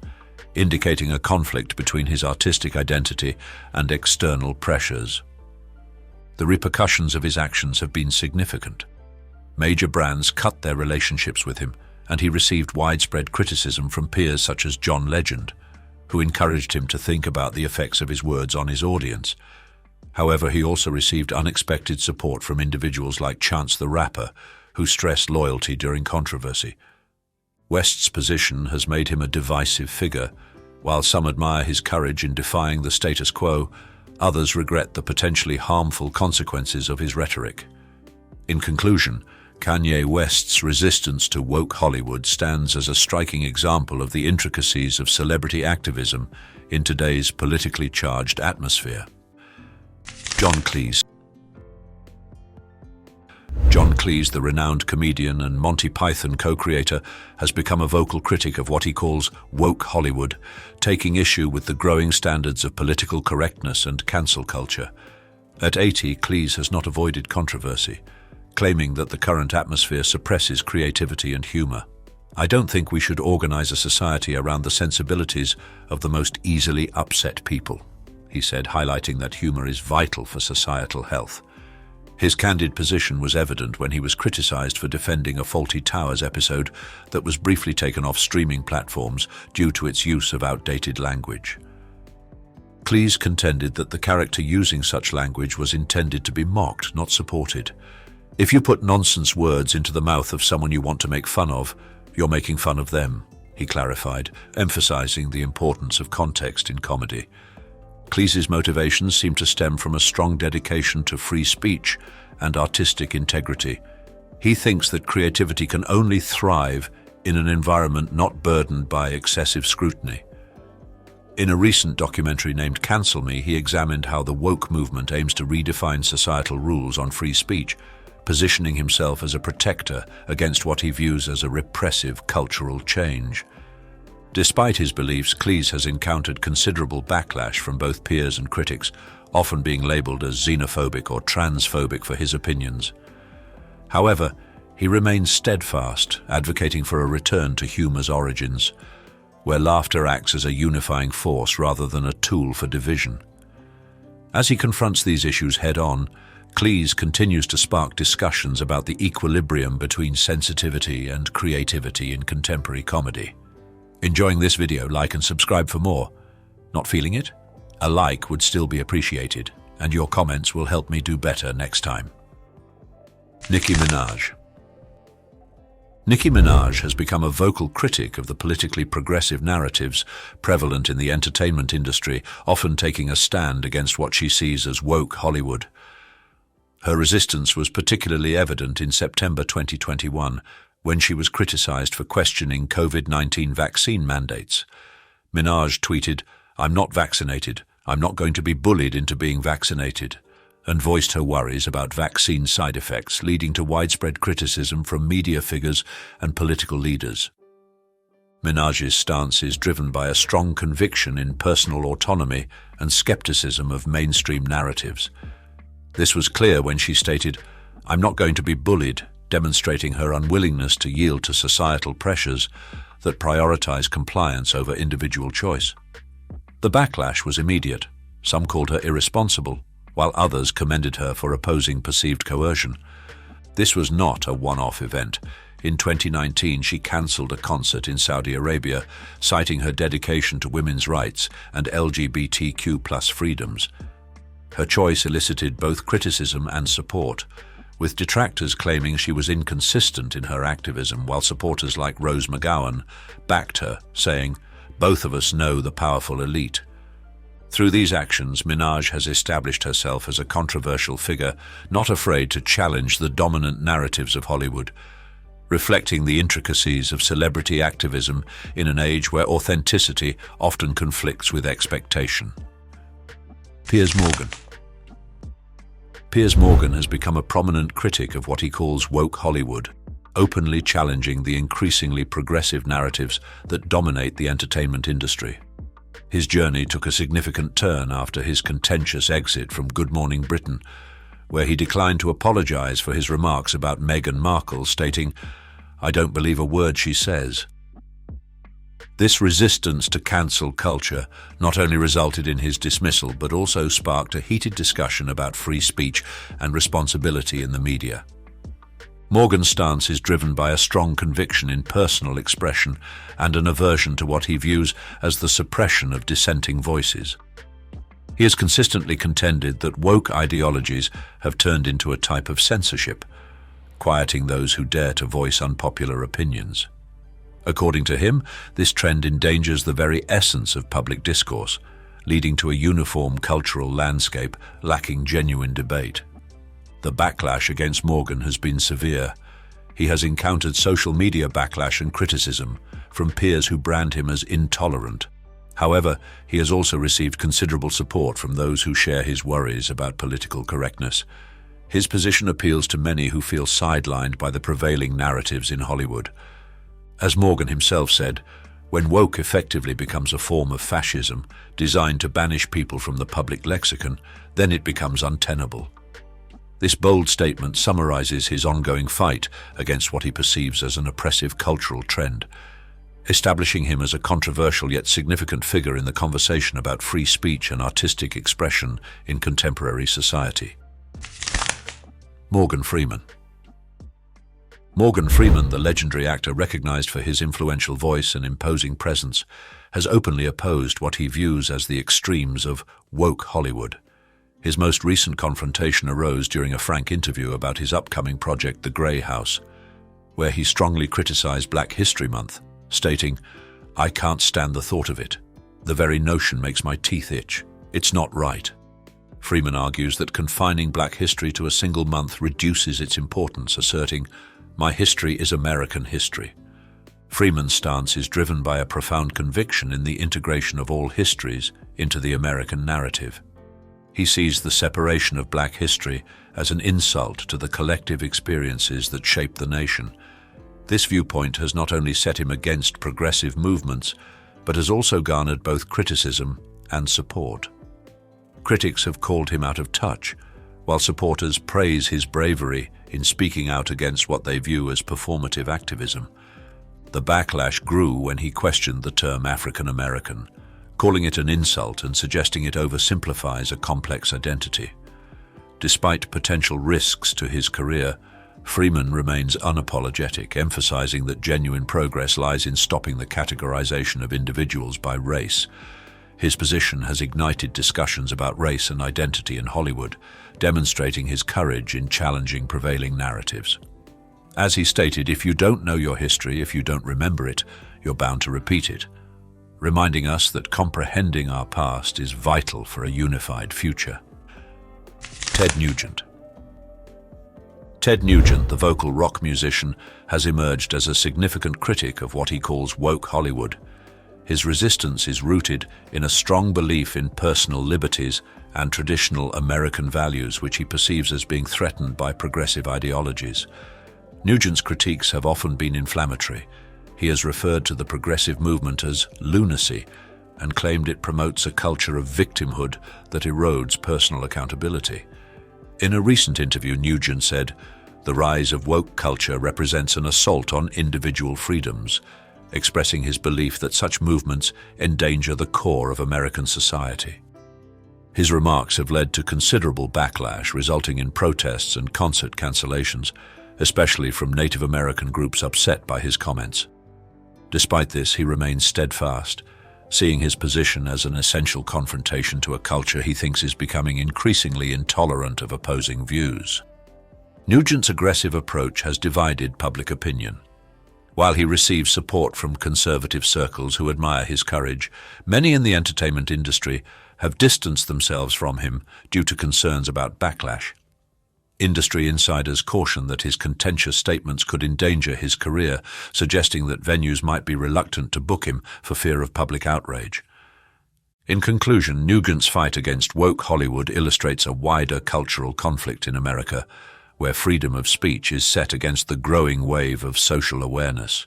indicating a conflict between his artistic identity and external pressures. The repercussions of his actions have been significant. Major brands cut their relationships with him, and he received widespread criticism from peers such as John Legend, who encouraged him to think about the effects of his words on his audience. However, he also received unexpected support from individuals like Chance the Rapper, who stressed loyalty during controversy. West's position has made him a divisive figure. While some admire his courage in defying the status quo, others regret the potentially harmful consequences of his rhetoric. In conclusion, Kanye West's resistance to woke Hollywood stands as a striking example of the intricacies of celebrity activism in today's politically charged atmosphere. John Cleese. John Cleese, the renowned comedian and Monty Python co-creator, has become a vocal critic of what he calls woke Hollywood, taking issue with the growing standards of political correctness and cancel culture. At 80, Cleese has not avoided controversy, claiming that the current atmosphere suppresses creativity and humor. "I don't think we should organize a society around the sensibilities of the most easily upset people," he said, highlighting that humor is vital for societal health. His candid position was evident when he was criticized for defending a Fawlty Towers episode that was briefly taken off streaming platforms due to its use of outdated language. Cleese contended that the character using such language was intended to be mocked, not supported. If you put nonsense words into the mouth of someone you want to make fun of, you're making fun of them, he clarified, emphasizing the importance of context in comedy. Cleese's motivations seem to stem from a strong dedication to free speech and artistic integrity. He thinks that creativity can only thrive in an environment not burdened by excessive scrutiny. In a recent documentary named Cancel Me, he examined how the woke movement aims to redefine societal rules on free speech, positioning himself as a protector against what he views as a repressive cultural change. Despite his beliefs, Cleese has encountered considerable backlash from both peers and critics, often being labeled as xenophobic or transphobic for his opinions. However, he remains steadfast, advocating for a return to humor's origins, where laughter acts as a unifying force rather than a tool for division. As he confronts these issues head-on, Cleese continues to spark discussions about the equilibrium between sensitivity and creativity in contemporary comedy. Enjoying this video? Like and subscribe for more. Not feeling it? A like would still be appreciated, and your comments will help me do better next time. Nicki Minaj. Nicki Minaj has become a vocal critic of the politically progressive narratives prevalent in the entertainment industry, often taking a stand against what she sees as woke Hollywood. Her resistance was particularly evident in September 2021, when she was criticized for questioning COVID-19 vaccine mandates. Minaj tweeted, "I'm not vaccinated. I'm not going to be bullied into being vaccinated," and voiced her worries about vaccine side effects, leading to widespread criticism from media figures and political leaders. Minaj's stance is driven by a strong conviction in personal autonomy and skepticism of mainstream narratives. This was clear when she stated, "I'm not going to be bullied," demonstrating her unwillingness to yield to societal pressures that prioritize compliance over individual choice. The backlash was immediate. Some called her irresponsible, while others commended her for opposing perceived coercion. This was not a one-off event. In 2019, she cancelled a concert in Saudi Arabia, citing her dedication to women's rights and LGBTQ+ freedoms. Her choice elicited both criticism and support, with detractors claiming she was inconsistent in her activism, while supporters like Rose McGowan backed her, saying, "Both of us know the powerful elite." Through these actions, Minaj has established herself as a controversial figure, not afraid to challenge the dominant narratives of Hollywood, reflecting the intricacies of celebrity activism in an age where authenticity often conflicts with expectation. Piers Morgan. Piers Morgan has become a prominent critic of what he calls woke Hollywood, openly challenging the increasingly progressive narratives that dominate the entertainment industry. His journey took a significant turn after his contentious exit from Good Morning Britain, where he declined to apologize for his remarks about Meghan Markle, stating, "I don't believe a word she says." This resistance to cancel culture not only resulted in his dismissal, but also sparked a heated discussion about free speech and responsibility in the media. Morgan's stance is driven by a strong conviction in personal expression and an aversion to what he views as the suppression of dissenting voices. He has consistently contended that woke ideologies have turned into a type of censorship, quieting those who dare to voice unpopular opinions. According to him, this trend endangers the very essence of public discourse, leading to a uniform cultural landscape lacking genuine debate. The backlash against Morgan has been severe. He has encountered social media backlash and criticism from peers who brand him as intolerant. However, he has also received considerable support from those who share his worries about political correctness. His position appeals to many who feel sidelined by the prevailing narratives in Hollywood. As Morgan himself said, when woke effectively becomes a form of fascism designed to banish people from the public lexicon, then it becomes untenable. This bold statement summarizes his ongoing fight against what he perceives as an oppressive cultural trend. establishing him as a controversial yet significant figure in the conversation about free speech and artistic expression in contemporary society. Morgan Freeman. Morgan Freeman, the legendary actor recognized for his influential voice and imposing presence, has openly opposed what he views as the extremes of woke Hollywood. His most recent confrontation arose during a frank interview about his upcoming project, The Grey House, where he strongly criticized Black History Month, stating, "I can't stand the thought of it. The very notion makes my teeth itch. It's not right." Freeman argues that confining Black history to a single month reduces its importance, asserting, "My history is American history." Freeman's stance is driven by a profound conviction in the integration of all histories into the American narrative. He sees the separation of Black history as an insult to the collective experiences that shape the nation. This viewpoint has not only set him against progressive movements, but has also garnered both criticism and support. Critics have called him out of touch, while supporters praise his bravery in speaking out against what they view as performative activism. The backlash grew when he questioned the term African American, calling it an insult and suggesting it oversimplifies a complex identity. Despite potential risks to his career, Freeman remains unapologetic, emphasizing that genuine progress lies in stopping the categorization of individuals by race. His position has ignited discussions about race and identity in Hollywood, demonstrating his courage in challenging prevailing narratives. As he stated, "If you don't know your history, if you don't remember it, you're bound to repeat it," reminding us that comprehending our past is vital for a unified future. Ted Nugent. Ted Nugent, the vocal rock musician, has emerged as a significant critic of what he calls woke Hollywood. His resistance is rooted in a strong belief in personal liberties and traditional American values, which he perceives as being threatened by progressive ideologies. Nugent's critiques have often been inflammatory. He has referred to the progressive movement as lunacy and claimed it promotes a culture of victimhood that erodes personal accountability. In a recent interview, Nugent said, "The rise of woke culture represents an assault on individual freedoms," expressing his belief that such movements endanger the core of American society. His remarks have led to considerable backlash, resulting in protests and concert cancellations, especially from Native American groups upset by his comments. Despite this, he remains steadfast, seeing his position as an essential confrontation to a culture he thinks is becoming increasingly intolerant of opposing views. Nugent's aggressive approach has divided public opinion. While he receives support from conservative circles who admire his courage, many in the entertainment industry have distanced themselves from him due to concerns about backlash. Industry insiders caution that his contentious statements could endanger his career, suggesting that venues might be reluctant to book him for fear of public outrage. In conclusion, Nugent's fight against woke Hollywood illustrates a wider cultural conflict in America, where freedom of speech is set against the growing wave of social awareness.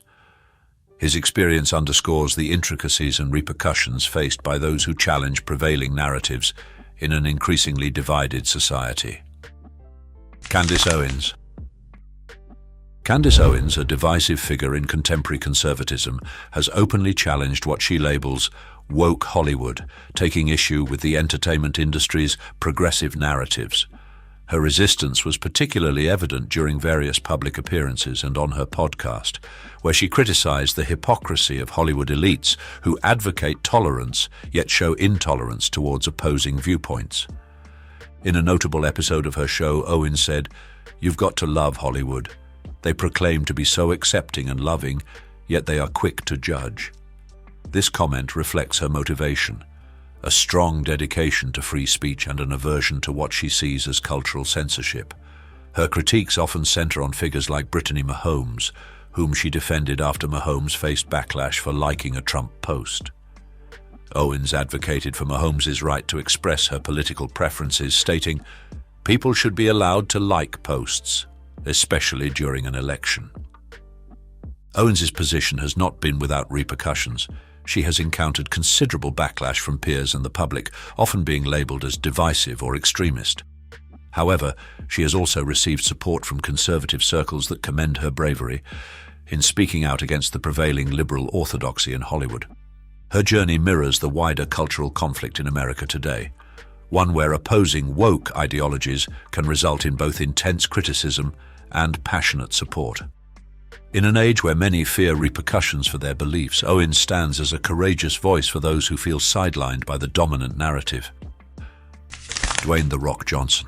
His experience underscores the intricacies and repercussions faced by those who challenge prevailing narratives in an increasingly divided society. Candace Owens. Candace Owens, a divisive figure in contemporary conservatism, has openly challenged what she labels woke Hollywood, taking issue with the entertainment industry's progressive narratives. Her resistance was particularly evident during various public appearances and on her podcast, where she criticized the hypocrisy of Hollywood elites who advocate tolerance yet show intolerance towards opposing viewpoints. In a notable episode of her show, Owens said, "You've got to love Hollywood. They proclaim to be so accepting and loving, yet they are quick to judge." This comment reflects her motivation, a strong dedication to free speech and an aversion to what she sees as cultural censorship. Her critiques often center on figures like Brittany Mahomes, whom she defended after Mahomes faced backlash for liking a Trump post. Owens advocated for Mahomes' right to express her political preferences, stating, "People should be allowed to like posts, especially during an election." Owens' position has not been without repercussions. She has encountered considerable backlash from peers and the public, often being labeled as divisive or extremist. However, she has also received support from conservative circles that commend her bravery. in speaking out against the prevailing liberal orthodoxy in Hollywood. Her journey mirrors the wider cultural conflict in America today, one where opposing woke ideologies can result in both intense criticism and passionate support. In an age where many fear repercussions for their beliefs, Owen stands as a courageous voice for those who feel sidelined by the dominant narrative. Dwayne "The Rock" Johnson.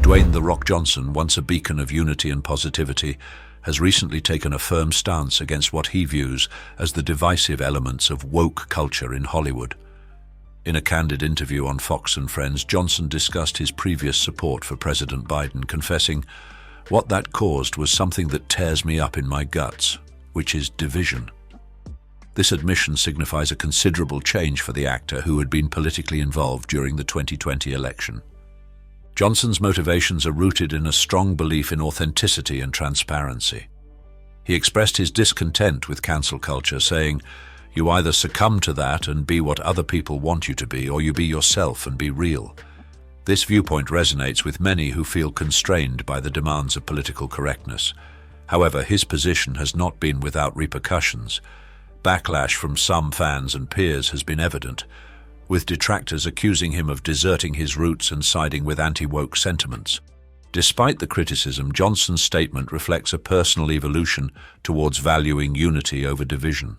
Dwayne "The Rock" Johnson, once a beacon of unity and positivity, has recently taken a firm stance against what he views as the divisive elements of woke culture in Hollywood. In a candid interview on Fox and Friends, Johnson discussed his previous support for President Biden, confessing, "What that caused was something that tears me up in my guts, which is division." This admission signifies a considerable change for the actor who had been politically involved during the 2020 election. Johnson's motivations are rooted in a strong belief in authenticity and transparency. He expressed his discontent with cancel culture, saying, "You either succumb to that and be what other people want you to be, or you be yourself and be real." This viewpoint resonates with many who feel constrained by the demands of political correctness. However, his position has not been without repercussions. Backlash from some fans and peers has been evident, with detractors accusing him of deserting his roots and siding with anti-woke sentiments. Despite the criticism, Johnson's statement reflects a personal evolution towards valuing unity over division.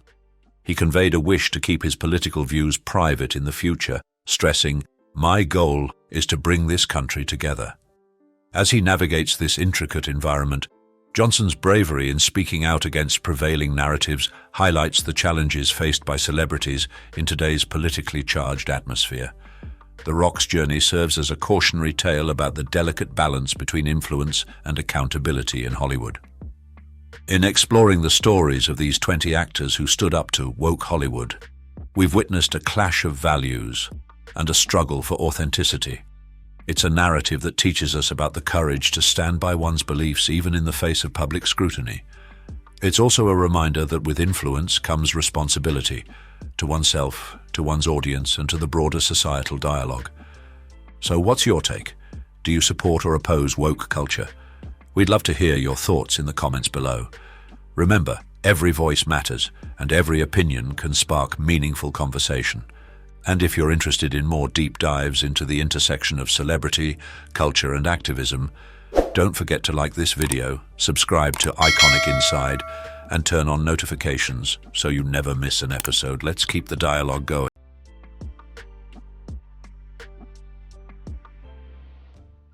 He conveyed a wish to keep his political views private in the future, stressing, "My goal is to bring this country together." As he navigates this intricate environment, Johnson's bravery in speaking out against prevailing narratives highlights the challenges faced by celebrities in today's politically charged atmosphere. The Rock's journey serves as a cautionary tale about the delicate balance between influence and accountability in Hollywood. In exploring the stories of these 20 actors who stood up to woke Hollywood, we've witnessed a clash of values and a struggle for authenticity. It's a narrative that teaches us about the courage to stand by one's beliefs even in the face of public scrutiny. It's also a reminder that with influence comes responsibility to oneself, to one's audience, and to the broader societal dialogue. So what's your take? Do you support or oppose woke culture? We'd love to hear your thoughts in the comments below. Remember, every voice matters, and every opinion can spark meaningful conversation. And if you're interested in more deep dives into the intersection of celebrity, culture, and activism, don't forget to like this video, subscribe to iconicinside, and turn on notifications so you never miss an episode. Let's keep the dialogue going.